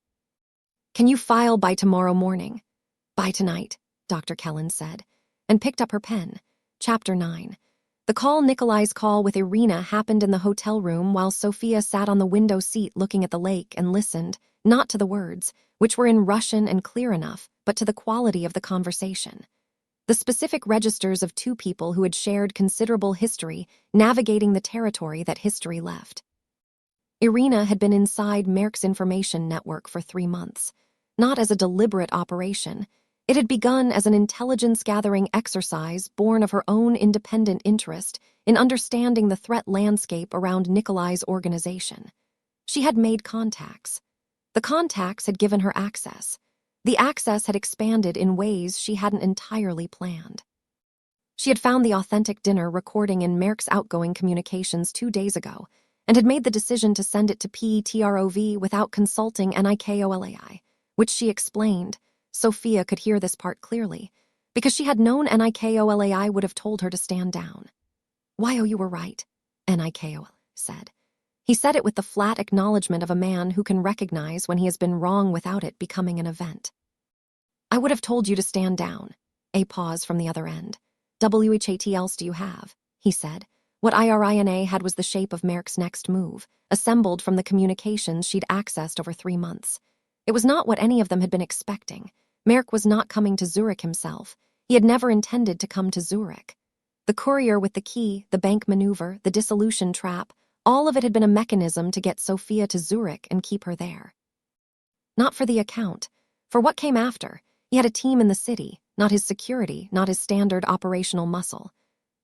Can you file by tomorrow morning? By tonight, Dr. Kellen said, and picked up her pen. Chapter 9. Nikolai's call with Irina happened in the hotel room while Sofia sat on the window seat looking at the lake and listened, not to the words, which were in Russian and clear enough, but to the quality of the conversation. The specific registers of 2 people who had shared considerable history, navigating the territory that history left. Irina had been inside Marek's information network for 3 months, not as a deliberate operation. It had begun as an intelligence-gathering exercise born of her own independent interest in understanding the threat landscape around Nikolai's organization. She had made contacts. The contacts had given her access. The access had expanded in ways she hadn't entirely planned. She had found the authentic dinner recording in Marek's outgoing communications 2 days ago and had made the decision to send it to Petrov without consulting Nikolai, which she explained, Sofia could hear this part clearly, because she had known Nikolai would have told her to stand down. "Why, oh, you were right," Nikolai said. He said it with the flat acknowledgement of a man who can recognize when he has been wrong without it becoming an event. "I would have told you to stand down." A pause from the other end. "What else do you have?" he said. What IRINA had was the shape of Marek's next move, assembled from the communications she'd accessed over 3 months. It was not what any of them had been expecting. Marek was not coming to Zurich himself. He had never intended to come to Zurich. The courier with the key, the bank maneuver, the dissolution trap, all of it had been a mechanism to get Sofia to Zurich and keep her there. Not for the account. For what came after, he had a team in the city, not his security, not his standard operational muscle.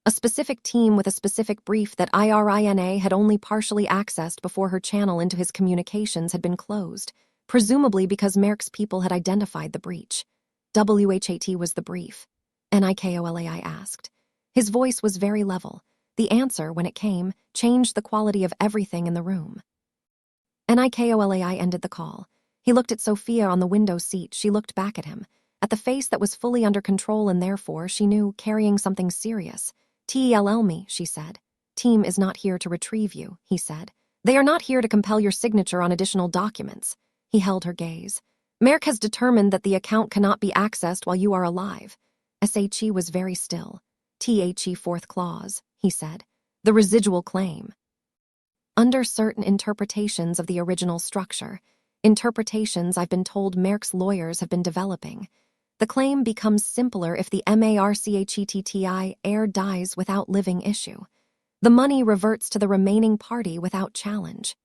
A specific team with a specific brief that IRINA had only partially accessed before her channel into his communications had been closed, presumably because Marek's people had identified the breach. "What was the brief?" Nikolai asked. His voice was very level. The answer, when it came, changed the quality of everything in the room. Nikolai ended the call. He looked at Sofia on the window seat. She looked back at him, at the face that was fully under control and therefore, she knew, carrying something serious. "Tell me," she said. "Team is not here to retrieve you," he said. "They are not here to compel your signature on additional documents." He held her gaze. "Marek has determined that the account cannot be accessed while you are alive." She was very still. "Fourth clause," he said. "The residual claim." Under certain interpretations of the original structure, interpretations I've been told Marek's lawyers have been developing, the claim becomes simpler if the MARCHETTI heir dies without living issue. The money reverts to the remaining party without challenge.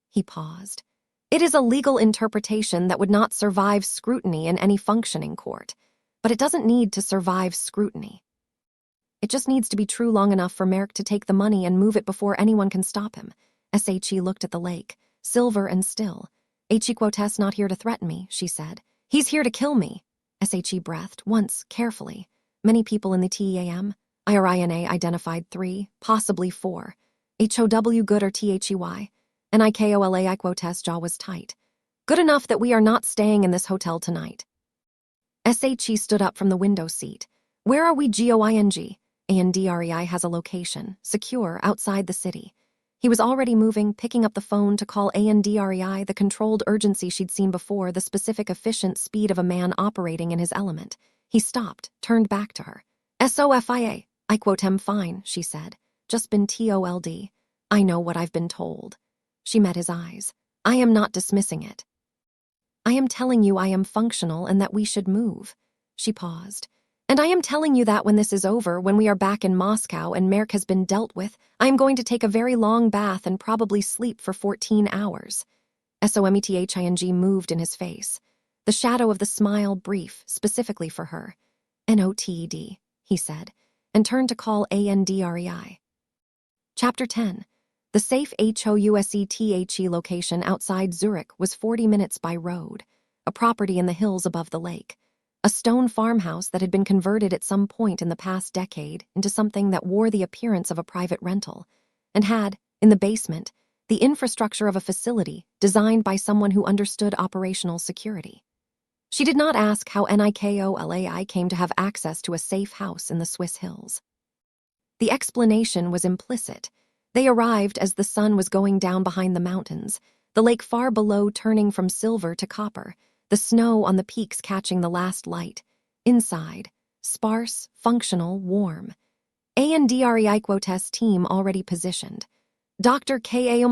He paused. It is a legal interpretation that would not survive scrutiny in any functioning court, but it doesn't need to survive scrutiny. It just needs to be true long enough for Marek to take the money and move it before anyone can stop him. She looked at the lake, silver and still. "Quotes not here to threaten me," she said. "He's here to kill me." She breathed, once, carefully. "Many people in the TEAM?" IRINA identified 3, possibly 4. "HOW good or THEY?" Nikolai Quotes' jaw was tight. "Good enough that we are not staying in this hotel tonight." SHE stood up from the window seat. "Where are we going? ANDREI has a location, secure, outside the city." He was already moving, picking up the phone to call ANDREI, the controlled urgency she'd seen before, the specific efficient speed of a man operating in his element. He stopped, turned back to her. "Sofia, I quote him fine," she said. "Just been told. I know what I've been told." She met his eyes. "I am not dismissing it. I am telling you I am functional and that we should move." She paused. "And I am telling you that when this is over, when we are back in Moscow and Marek has been dealt with, I am going to take a very long bath and probably sleep for 14 hours. SOMETHING moved in his face. The shadow of the smile brief, specifically for her. "NOTED, he said, and turned to call ANDREI. Chapter 10. The safe HOUSETHE location outside Zurich was 40 minutes by road, a property in the hills above the lake. A stone farmhouse that had been converted at some point in the past decade into something that wore the appearance of a private rental, and had, in the basement, the infrastructure of a facility designed by someone who understood operational security. She did not ask how Nikolai came to have access to a safe house in the Swiss hills. The explanation was implicit. They arrived as the sun was going down behind the mountains, the lake far below turning from silver to copper, the snow on the peaks catching the last light. Inside, sparse, functional, warm. ANDREI Quotes team already positioned. Dr. K.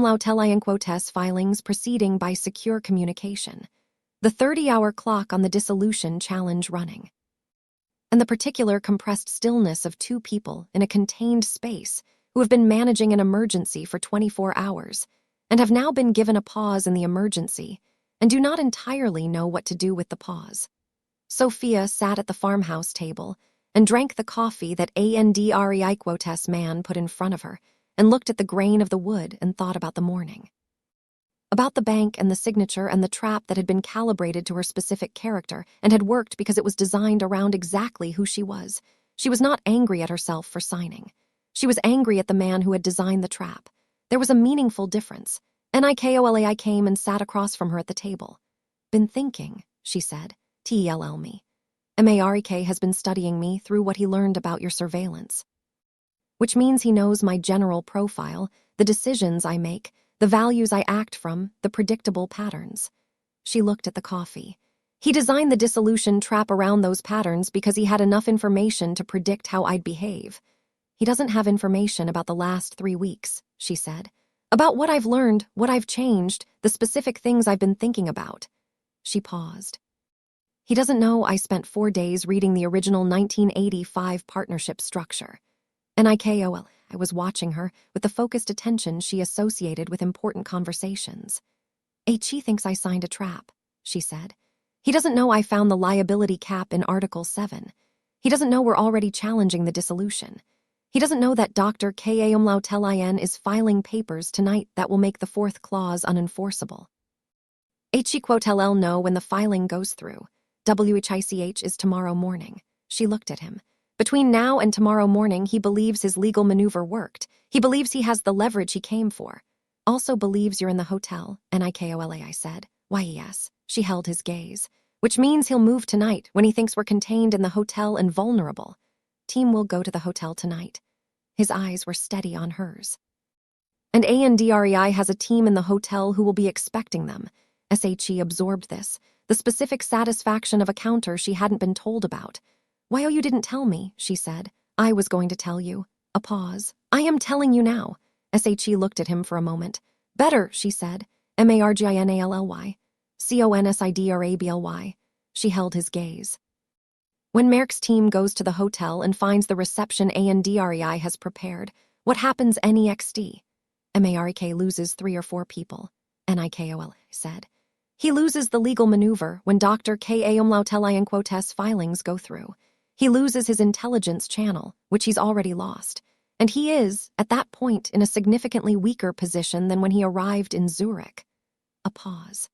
Quotes filings proceeding by secure communication. The 30-hour clock on the dissolution challenge running. And the particular compressed stillness of 2 people in a contained space who have been managing an emergency for 24 hours and have now been given a pause in the emergency and do not entirely know what to do with the pause. Sofia sat at the farmhouse table and drank the coffee that ANDREI Quotes man put in front of her and looked at the grain of the wood and thought about the morning. About the bank and the signature and the trap that had been calibrated to her specific character and had worked because it was designed around exactly who she was. She was not angry at herself for signing. She was angry at the man who had designed the trap. There was a meaningful difference. Nikolai came and sat across from her at the table. "Been thinking," she said. Tell me. Marek has been studying me through what he learned about your surveillance. Which means he knows my general profile, the decisions I make, the values I act from, the predictable patterns. She looked at the coffee. He designed the dissolution trap around those patterns because he had enough information to predict how I'd behave. He doesn't have information about the last 3 weeks, she said. About what I've learned, what I've changed, the specific things I've been thinking about. She paused. He doesn't know I spent 4 days reading the original 1985 partnership structure. Nikol, I was watching her with the focused attention she associated with important conversations. He thinks I signed a trap, she said. He doesn't know I found the liability cap in Article 7. He doesn't know we're already challenging the dissolution. He doesn't know that Dr. Kaumlautelin is filing papers tonight that will make the 4th clause unenforceable. Quotel know when the filing goes through. WHICH is tomorrow morning. She looked at him. Between now and tomorrow morning, he believes his legal maneuver worked. He believes he has the leverage he came for. Also believes you're in the hotel, Nikola, I said. Why, yes. She held his gaze. Which means he'll move tonight when he thinks we're contained in the hotel and vulnerable. Team will go to the hotel tonight. His eyes were steady on hers. And ANDREI has a team in the hotel who will be expecting them. SHE absorbed this, the specific satisfaction of a counter she hadn't been told about. Why, you didn't tell me, she said. I was going to tell you. A pause. I am telling you now. SHE looked at him for a moment. Better, she said. MARGINALLY. CONSIDRABLY. She held his gaze. When Marek's team goes to the hotel and finds the reception ANDREI has prepared, what happens next? Marek loses 3 or 4 people. Nikol said. He loses the legal maneuver when Dr. Kaumlautelin filings go through. He loses his intelligence channel, which he's already lost. And he is, at that point, in a significantly weaker position than when he arrived in Zurich. A pause.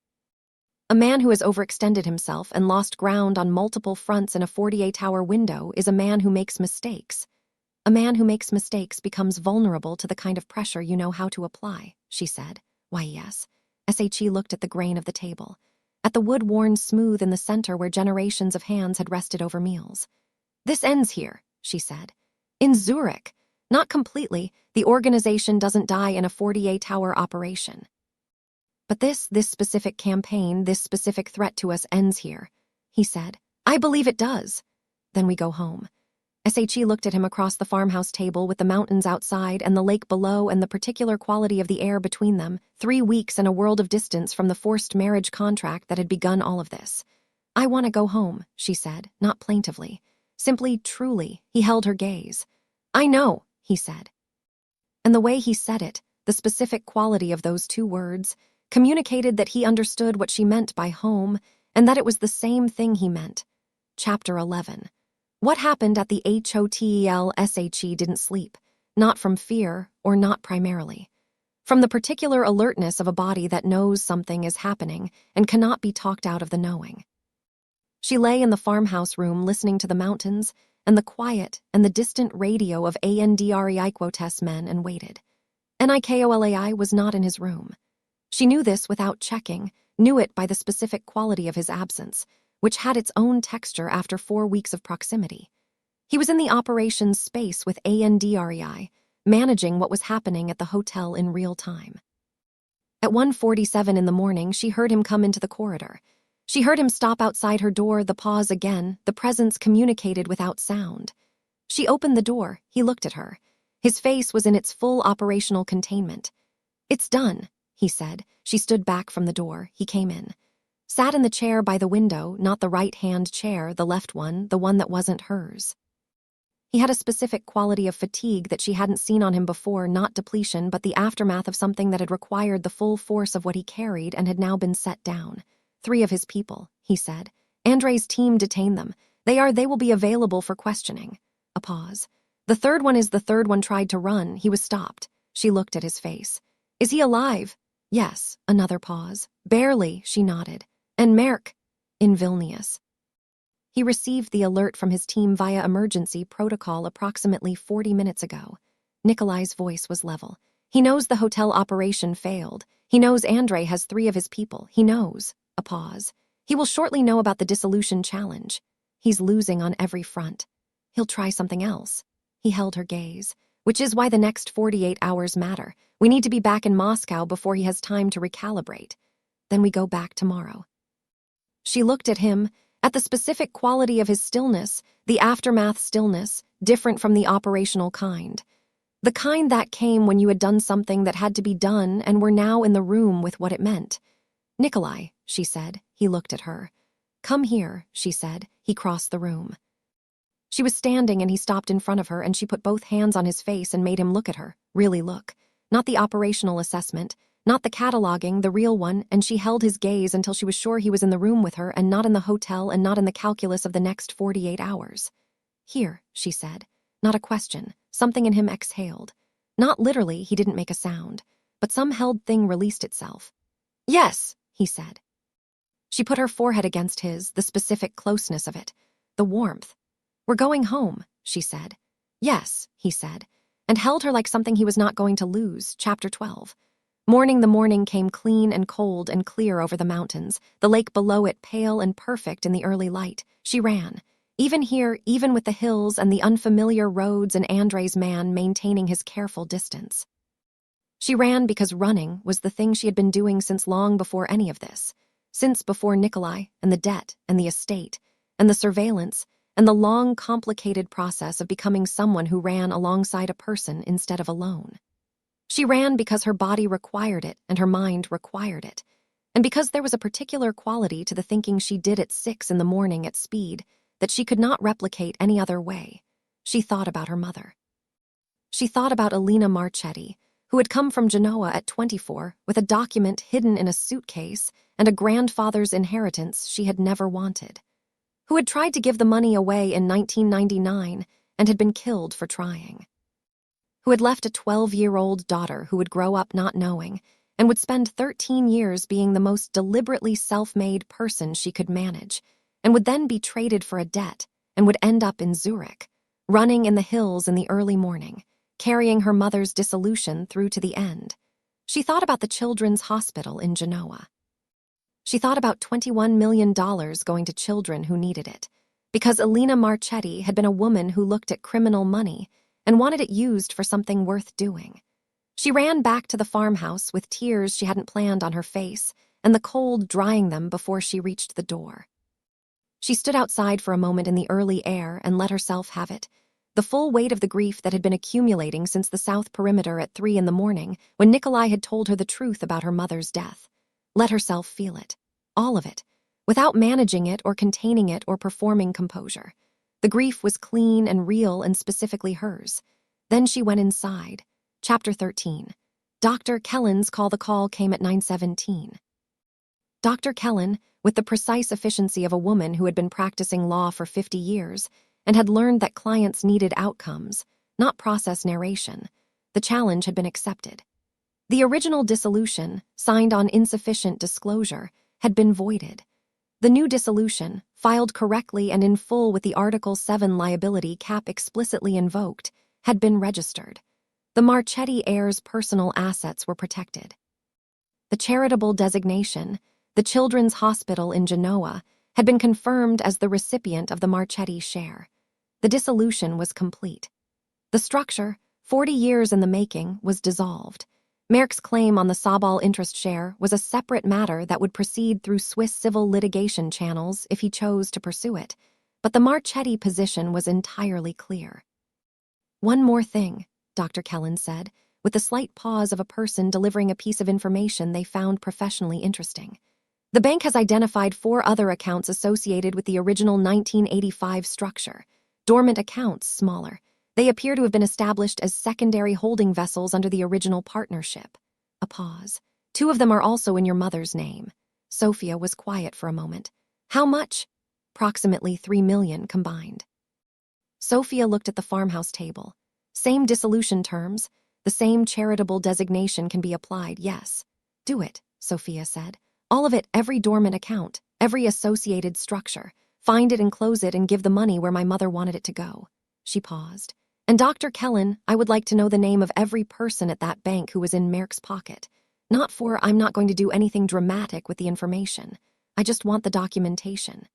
A man who has overextended himself and lost ground on multiple fronts in a 48-hour window is a man who makes mistakes. A man who makes mistakes becomes vulnerable to the kind of pressure you know how to apply, she said. Why, yes. SHE looked at the grain of the table, at the wood worn smooth in the center where generations of hands had rested over meals. This ends here, she said. In Zurich. Not completely. The organization doesn't die in a 48-hour operation. But this specific campaign, this specific threat to us ends here, he said. I believe it does. Then we go home. SHE looked at him across the farmhouse table with the mountains outside and the lake below and the particular quality of the air between them, 3 weeks and a world of distance from the forced marriage contract that had begun all of this. I want to go home, she said, not plaintively. Simply, truly, he held her gaze. I know, he said. And the way he said it, the specific quality of those 2 words, communicated that he understood what she meant by home and that it was the same thing he meant. Chapter 11. What happened at the hotel? SHE didn't sleep, not from fear or not primarily. From the particular alertness of a body that knows something is happening and cannot be talked out of the knowing. She lay in the farmhouse room listening to the mountains and the quiet and the distant radio of ANDREI men and waited. Nikolai was not in his room. She knew this without checking, knew it by the specific quality of his absence, which had its own texture after 4 weeks of proximity. He was in the operations space with ANDREI, managing what was happening at the hotel in real time. At 1:47 in the morning, she heard him come into the corridor. She heard him stop outside her door, the pause again, the presence communicated without sound. She opened the door, he looked at her. His face was in its full operational containment. It's done, he said. She stood back from the door, he came in. Sat in the chair by the window, not the right-hand chair, the left one, the one that wasn't hers. He had a specific quality of fatigue that she hadn't seen on him before, not depletion, but the aftermath of something that had required the full force of what he carried and had now been set down. 3 of his people, he said. Andrei's team detained them. They will be available for questioning. A pause. The 3rd one is the 3rd one tried to run. He was stopped. She looked at his face. Is he alive? Yes. Another pause. Barely, she nodded. And Marek? In Vilnius. He received the alert from his team via emergency protocol approximately 40 minutes ago. Nikolai's voice was level. He knows the hotel operation failed. He knows Andrei has 3 of his people. He knows. A pause. He will shortly know about the dissolution challenge. He's losing on every front. He'll try something else. He held her gaze, which is why the next 48 hours matter. We need to be back in Moscow before he has time to recalibrate. Then we go back tomorrow. She looked at him, at the specific quality of his stillness, the aftermath stillness, different from the operational kind. The kind that came when you had done something that had to be done and were now in the room with what it meant. Nikolai, she said. He looked at her. Come here, she said. He crossed the room. She was standing and he stopped in front of her and she put both hands on his face and made him look at her, really look. Not the operational assessment, not the cataloging, the real one, and she held his gaze until she was sure he was in the room with her and not in the hotel and not in the calculus of the next 48 hours. Here, she said. Not a question. Something in him exhaled. Not literally, he didn't make a sound, but some held thing released itself. Yes, he said. She put her forehead against his, the specific closeness of it, the warmth. We're going home, she said. Yes, he said, and held her like something he was not going to lose. Chapter 12. The morning came clean and cold and clear over the mountains, the lake below it pale and perfect in the early light. She ran. Even here, even with the hills and the unfamiliar roads and Andrei's man maintaining his careful distance. She ran because running was the thing she had been doing since long before any of this, since before Nikolai and the debt and the estate and the surveillance and the long, complicated process of becoming someone who ran alongside a person instead of alone. She ran because her body required it and her mind required it, and because there was a particular quality to the thinking she did at 6 in the morning at speed that she could not replicate any other way. She thought about her mother. She thought about Alina Marchetti, who had come from Genoa at 24 with a document hidden in a suitcase and a grandfather's inheritance she had never wanted, who had tried to give the money away in 1999 and had been killed for trying, who had left a 12-year-old daughter who would grow up not knowing and would spend 13 years being the most deliberately self-made person she could manage, and would then be traded for a debt and would end up in Zurich, running in the hills in the early morning, carrying her mother's dissolution through to the end. She thought about the children's hospital in Genoa. She thought about $21 million going to children who needed it, because Alina Marchetti had been a woman who looked at criminal money and wanted it used for something worth doing. She ran back to the farmhouse with tears she hadn't planned on her face and the cold drying them before she reached the door. She stood outside for a moment in the early air and let herself have it, the full weight of the grief that had been accumulating since the south perimeter at 3 in the morning when Nikolai had told her the truth about her mother's death. Let herself feel it, all of it, without managing it or containing it or performing composure. The grief was clean and real and specifically hers. Then she went inside. Chapter 13. Dr. Kellen's call. The call came at 9:17. Dr. Kellen, with the precise efficiency of a woman who had been practicing law for 50 years and had learned that clients needed outcomes, not process narration, the challenge had been accepted. The original dissolution, signed on insufficient disclosure, had been voided. The new dissolution, filed correctly and in full with the Article 7 liability cap explicitly invoked, had been registered. The Marchetti heirs' personal assets were protected. The charitable designation, the Children's Hospital in Genoa, had been confirmed as the recipient of the Marchetti share. The dissolution was complete. The structure, 40 years in the making, was dissolved. Merck's claim on the Sabal interest share was a separate matter that would proceed through Swiss civil litigation channels if he chose to pursue it, but the Marchetti position was entirely clear. One more thing, Dr. Kellen said, with the slight pause of a person delivering a piece of information they found professionally interesting. The bank has identified 4 other accounts associated with the original 1985 structure. Dormant accounts, smaller. They appear to have been established as secondary holding vessels under the original partnership. A pause. 2 of them are also in your mother's name. Sofia was quiet for a moment. How much? Approximately 3 million combined. Sofia looked at the farmhouse table. Same dissolution terms. The same charitable designation can be applied, yes. Do it, Sofia said. All of it, every dormant account, every associated structure. Find it and close it and give the money where my mother wanted it to go. She paused. And Dr. Kellen, I would like to know the name of every person at that bank who was in Merck's pocket. I'm not going to do anything dramatic with the information. I just want the documentation.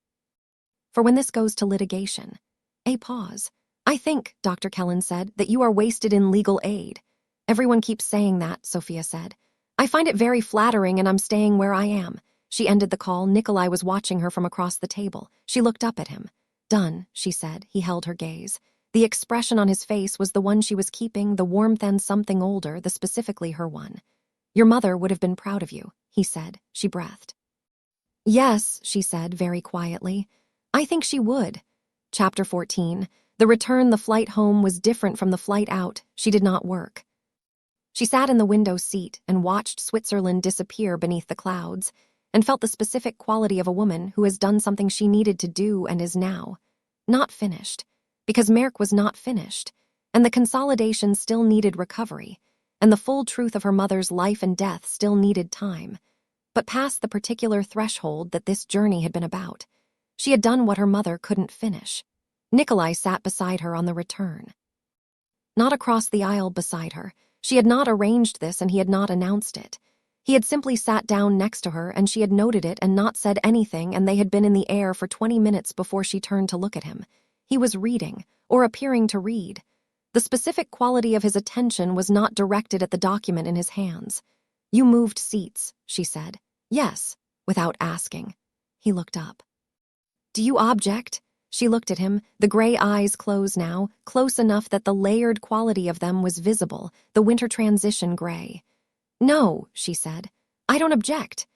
For when this goes to litigation. A pause. I think, Dr. Kellen said, that you are wasted in legal aid. Everyone keeps saying that, Sofia said. I find it very flattering and I'm staying where I am. She ended the call. Nikolai was watching her from across the table. She looked up at him. Done, she said. He held her gaze. The expression on his face was the one she was keeping, the warmth and something older, the specifically her one. Your mother would have been proud of you, he said. She breathed. Yes, she said very quietly. I think she would. Chapter 14. The return, the flight home was different from the flight out. She did not work. She sat in the window seat and watched Switzerland disappear beneath the clouds and felt the specific quality of a woman who has done something she needed to do and is now not finished, because Merk was not finished, and the consolidation still needed recovery, and the full truth of her mother's life and death still needed time. But past the particular threshold that this journey had been about, she had done what her mother couldn't finish. Nikolai sat beside her on the return. Not across the aisle beside her. She had not arranged this and he had not announced it. He had simply sat down next to her and she had noted it and not said anything, and they had been in the air for 20 minutes before she turned to look at him. He was reading, or appearing to read. The specific quality of his attention was not directed at the document in his hands. You moved seats, she said. Yes, without asking. He looked up. Do you object? She looked at him, the gray eyes closed now, close enough that the layered quality of them was visible, the winter transition gray. No, she said. I don't object.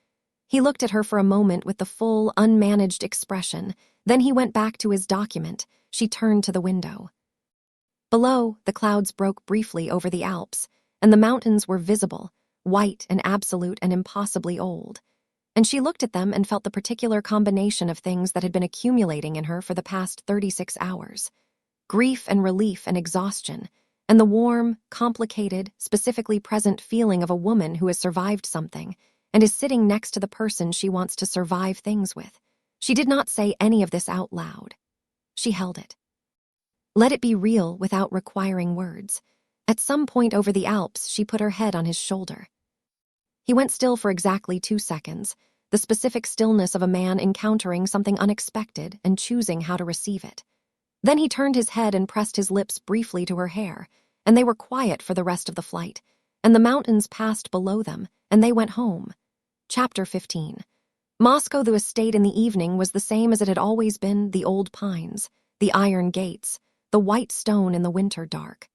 He looked at her for a moment with the full, unmanaged expression. Then he went back to his document. She turned to the window. Below, the clouds broke briefly over the Alps, and the mountains were visible, white and absolute and impossibly old. And she looked at them and felt the particular combination of things that had been accumulating in her for the past 36 hours. Grief and relief and exhaustion, and the warm, complicated, specifically present feeling of a woman who has survived something and is sitting next to the person she wants to survive things with. She did not say any of this out loud. She held it. Let it be real without requiring words. At some point over the Alps, she put her head on his shoulder. He went still for exactly 2 seconds, the specific stillness of a man encountering something unexpected and choosing how to receive it. Then he turned his head and pressed his lips briefly to her hair, and they were quiet for the rest of the flight, and the mountains passed below them, and they went home. Chapter 15. Moscow, the estate in the evening was the same as it had always been, the old pines, the iron gates, the white stone in the winter dark.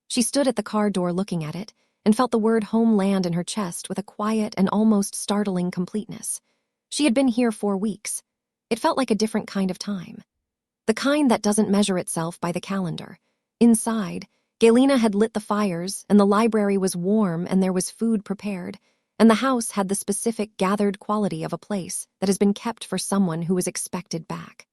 She stood at the car door looking at it, and felt the word home land in her chest with a quiet and almost startling completeness. She had been here 4 weeks. It felt like a different kind of time. The kind that doesn't measure itself by the calendar. Inside, Galina had lit the fires, and the library was warm, and there was food prepared, and the house had the specific gathered quality of a place that has been kept for someone who was expected back.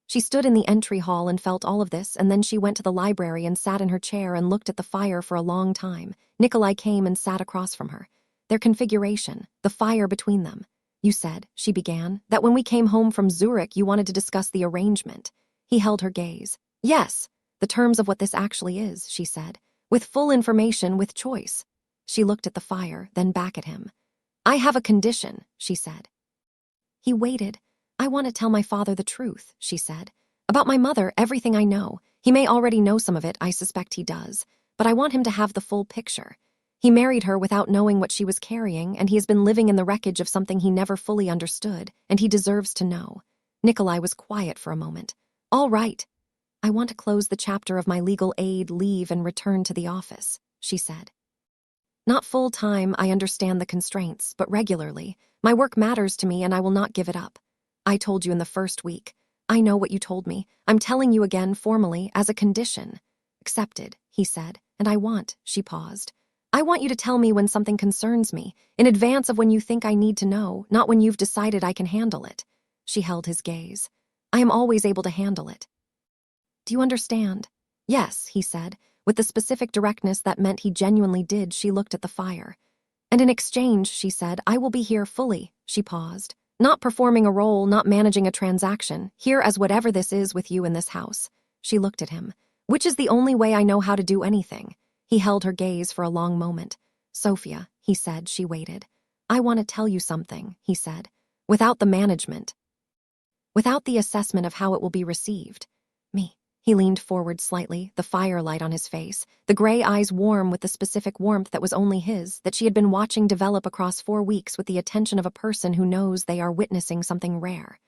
She stood in the entry hall and felt all of this, and then she went to the library and sat in her chair and looked at the fire for a long time. Nikolai came and sat across from her. Their configuration, the fire between them. You said, she began, that when we came home from Zurich you wanted to discuss the arrangement. He held her gaze. Yes, the terms of what this actually is, she said, with full information, with choice. She looked at the fire, then back at him. I have a condition, she said. He waited. I want to tell my father the truth, she said. About my mother, everything I know. He may already know some of it, I suspect he does, but I want him to have the full picture. He married her without knowing what she was carrying, and he has been living in the wreckage of something he never fully understood, and he deserves to know. Nikolai was quiet for a moment. All right. I want to close the chapter of my legal aid, leave, and return to the office, she said. Not full-time, I understand the constraints, but regularly. My work matters to me, and I will not give it up. I told you in the first week. I know what you told me. I'm telling you again formally, as a condition. Accepted, he said, and I want, she paused. I want you to tell me when something concerns me, in advance of when you think I need to know, not when you've decided I can handle it. She held his gaze. I am always able to handle it. Do you understand? Yes, he said, with the specific directness that meant he genuinely did. She looked at the fire. And in exchange, she said, I will be here fully. She paused. Not performing a role, not managing a transaction, here as whatever this is with you in this house. She looked at him. Which is the only way I know how to do anything. He held her gaze for a long moment. Sofia, he said. She waited. I want to tell you something, he said. without the management, without the assessment of how it will be received. Me. He leaned forward slightly, the firelight on his face, the gray eyes warm with the specific warmth that was only his, that she had been watching develop across 4 weeks with the attention of a person who knows they are witnessing something rare.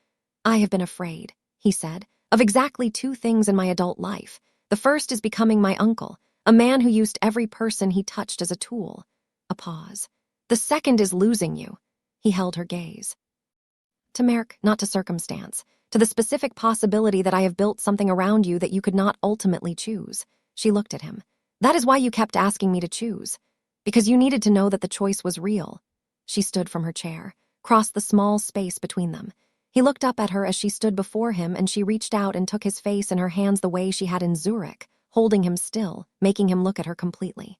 I have been afraid, he said, of exactly 2 things in my adult life. The first is becoming my uncle, a man who used every person he touched as a tool. A pause. The second is losing you. He held her gaze. To Marek, not to circumstance. To the specific possibility that I have built something around you that you could not ultimately choose. She looked at him. That is why you kept asking me to choose. Because you needed to know that the choice was real. She stood from her chair, crossed the small space between them. He looked up at her as she stood before him, and she reached out and took his face in her hands the way she had in Zurich, holding him still, making him look at her completely.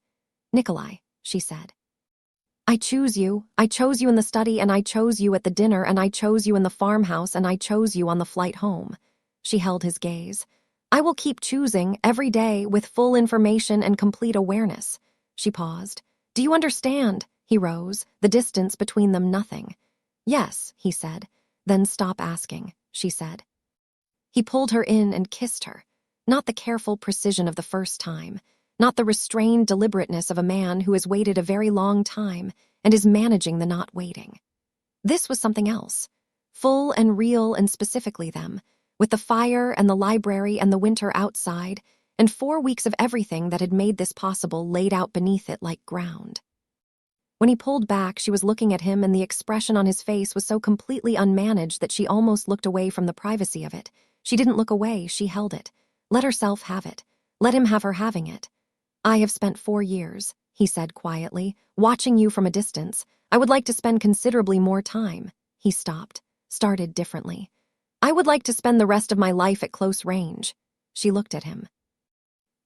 Nikolai, she said. I choose you. I chose you in the study, and I chose you at the dinner, and I chose you in the farmhouse, and I chose you on the flight home. She held his gaze. I will keep choosing every day with full information and complete awareness. She paused. Do you understand? He rose, the distance between them nothing. Yes, he said. Then stop asking, she said. He pulled her in and kissed her. Not the careful precision of the first time. Not the restrained deliberateness of a man who has waited a very long time and is managing the not waiting. This was something else, full and real and specifically them, with the fire and the library and the winter outside, and 4 weeks of everything that had made this possible laid out beneath it like ground. When he pulled back, she was looking at him, and the expression on his face was so completely unmanaged that she almost looked away from the privacy of it. She didn't look away, she held it. Let herself have it. Let him have her having it. I have spent 4 years, he said quietly, watching you from a distance. I would like to spend considerably more time. He stopped, started differently. I would like to spend the rest of my life at close range. She looked at him.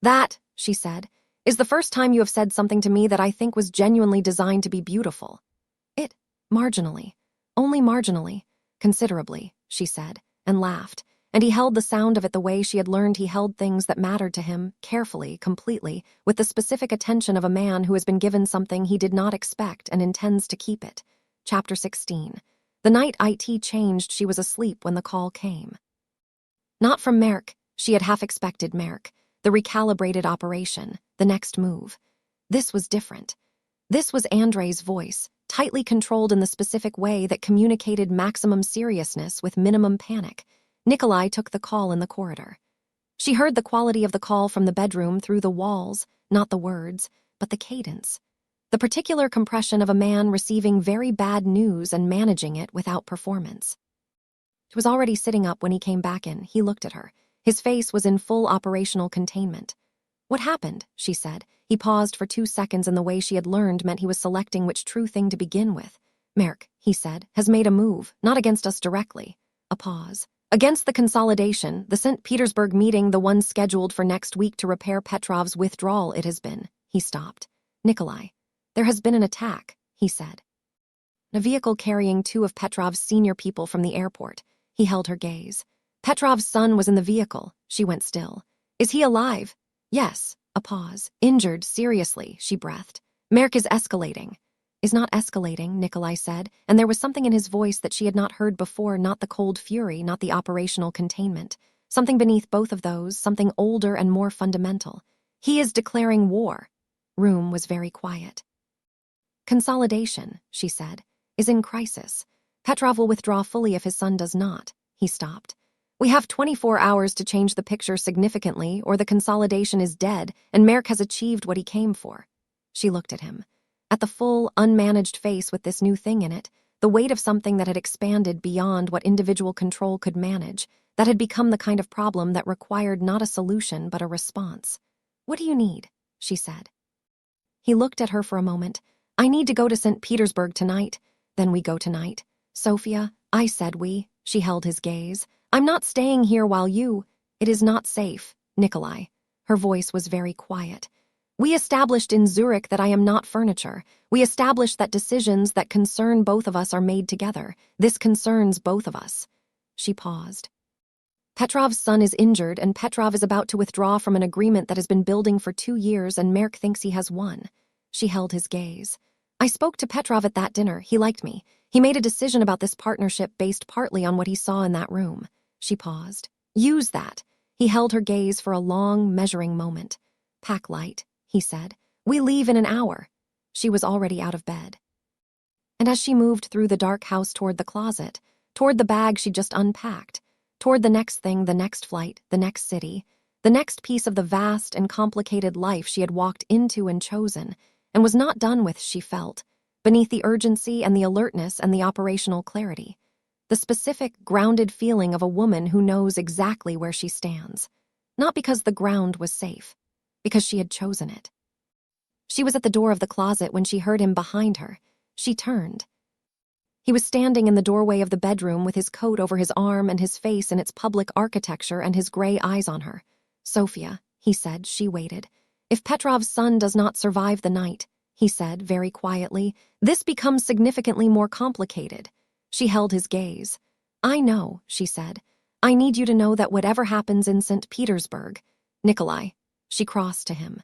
That, she said, is the first time you have said something to me that I think was genuinely designed to be beautiful. It, marginally, only marginally, considerably, she said, and laughed. And he held the sound of it the way she had learned he held things that mattered to him, carefully, completely, with the specific attention of a man who has been given something he did not expect and intends to keep it. Chapter 16. The night IT changed, she was asleep when the call came. Not from Marek. She had half expected Marek. The recalibrated operation, the next move. This was different. This was Andrei's voice, tightly controlled in the specific way that communicated maximum seriousness with minimum panic. Nikolai took the call in the corridor. She heard the quality of the call from the bedroom through the walls, not the words, but the cadence. The particular compression of a man receiving very bad news and managing it without performance. She was already sitting up when he came back in. He looked at her. His face was in full operational containment. What happened? She said. He paused for 2 seconds, and the way she had learned meant he was selecting which true thing to begin with. Marek, he said, has made a move, not against us directly. A pause. Against the consolidation, the St. Petersburg meeting, the one scheduled for next week to repair Petrov's withdrawal, it has been. He stopped. Nikolai, there has been an attack, he said. A vehicle carrying 2 of Petrov's senior people from the airport. He held her gaze. Petrov's son was in the vehicle. She went still. Is he alive? Yes. A pause. Injured, seriously, she breathed. Marek is escalating. Is not escalating, Nikolai said, and there was something in his voice that she had not heard before, not the cold fury, not the operational containment. Something beneath both of those, something older and more fundamental. He is declaring war. Room was very quiet. Consolidation, she said, is in crisis. Petrov will withdraw fully if his son does not. He stopped. We have 24 hours to change the picture significantly, or the consolidation is dead, and Marek has achieved what he came for. She looked at him. At the full, unmanaged face with this new thing in it, the weight of something that had expanded beyond what individual control could manage, that had become the kind of problem that required not a solution but a response. What do you need? She said. He looked at her for a moment. I need to go to St. Petersburg tonight. Then we go tonight. Sofia, I said we. She held his gaze. I'm not staying here while you. It is not safe, Nikolai. Her voice was very quiet. We established in Zurich that I am not furniture. We established that decisions that concern both of us are made together. This concerns both of us. She paused. Petrov's son is injured, and Petrov is about to withdraw from an agreement that has been building for 2 years, and Marek thinks he has won. She held his gaze. I spoke to Petrov at that dinner. He liked me. He made a decision about this partnership based partly on what he saw in that room. She paused. Use that. He held her gaze for a long, measuring moment. Pack light, he said. We leave in an hour. She was already out of bed. And as she moved through the dark house toward the closet, toward the bag she'd just unpacked, toward the next thing, the next flight, the next city, the next piece of the vast and complicated life she had walked into and chosen, and was not done with, she felt, beneath the urgency and the alertness and the operational clarity, the specific, grounded feeling of a woman who knows exactly where she stands, not because the ground was safe, because she had chosen it. She was at the door of the closet when she heard him behind her. She turned. He was standing in the doorway of the bedroom with his coat over his arm and his face in its public architecture and his gray eyes on her. Sofia, he said. She waited. If Petrov's son does not survive the night, he said very quietly, this becomes significantly more complicated. She held his gaze. I know, she said. I need you to know that whatever happens in St. Petersburg, Nikolai, she crossed to him.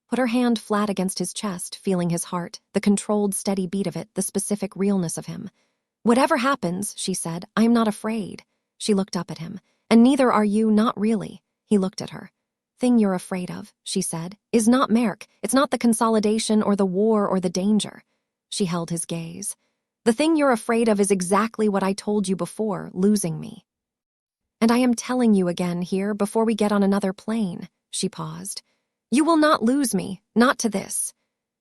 Put her hand flat against his chest, feeling his heart, the controlled, steady beat of it, the specific realness of him. Whatever happens, she said, I am not afraid. She looked up at him. And neither are you, not really. He looked at her. Thing you're afraid of, she said, is not Marek. It's not the consolidation or the war or the danger. She held his gaze. The thing you're afraid of is exactly what I told you before, losing me. And I am telling you again here before we get on another plane. She paused. You will not lose me, not to this.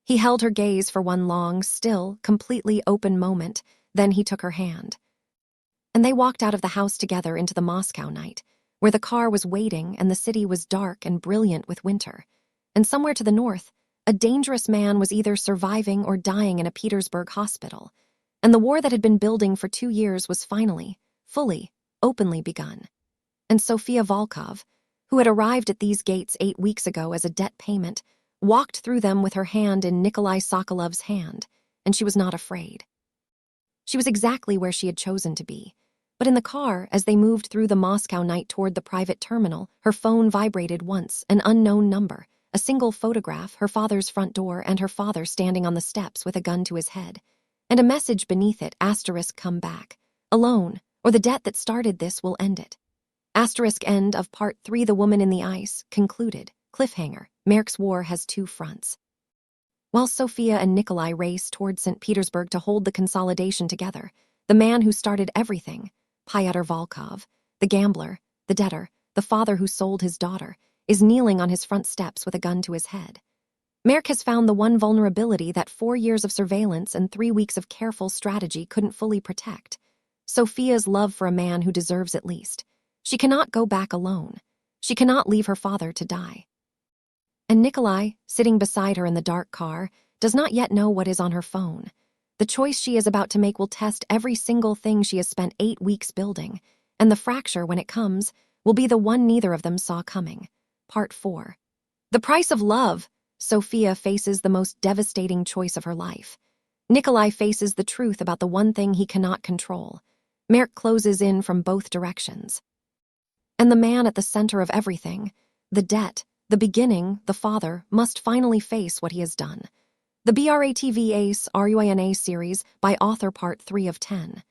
He held her gaze for one long, still, completely open moment, then he took her hand. And they walked out of the house together into the Moscow night, where the car was waiting and the city was dark and brilliant with winter. And somewhere to the north, a dangerous man was either surviving or dying in a Petersburg hospital, and the war that had been building for 2 years was finally, fully, openly begun. And Sofia Volkov, who had arrived at these gates 8 weeks ago as a debt payment, walked through them with her hand in Nikolai Sokolov's hand, and she was not afraid. She was exactly where she had chosen to be. But in the car, as they moved through the Moscow night toward the private terminal, her phone vibrated once, an unknown number, a single photograph, her father's front door, and her father standing on the steps with a gun to his head. And a message beneath it, * come back. Alone, or the debt that started this will end it. * end of Part 3, The Woman in the Ice, concluded. Cliffhanger, Marek's war has 2 fronts. While Sofia and Nikolai raced toward St. Petersburg to hold the consolidation together, the man who started everything, Pyotr Volkov, the gambler, the debtor, the father who sold his daughter, is kneeling on his front steps with a gun to his head. Marek has found the one vulnerability that 4 years of surveillance and 3 weeks of careful strategy couldn't fully protect. Sofia's love for a man who deserves at least. She cannot go back alone. She cannot leave her father to die. And Nikolai, sitting beside her in the dark car, does not yet know what is on her phone. The choice she is about to make will test every single thing she has spent 8 weeks building, and the fracture, when it comes, will be the one neither of them saw coming. Part 4. The price of love. Sofia faces the most devastating choice of her life. Nikolai faces the truth about the one thing he cannot control. Marek closes in from both directions. And the man at the center of everything, the debt, the beginning, the father, must finally face what he has done. The BRATVA'S series by author, Part 3 of 10.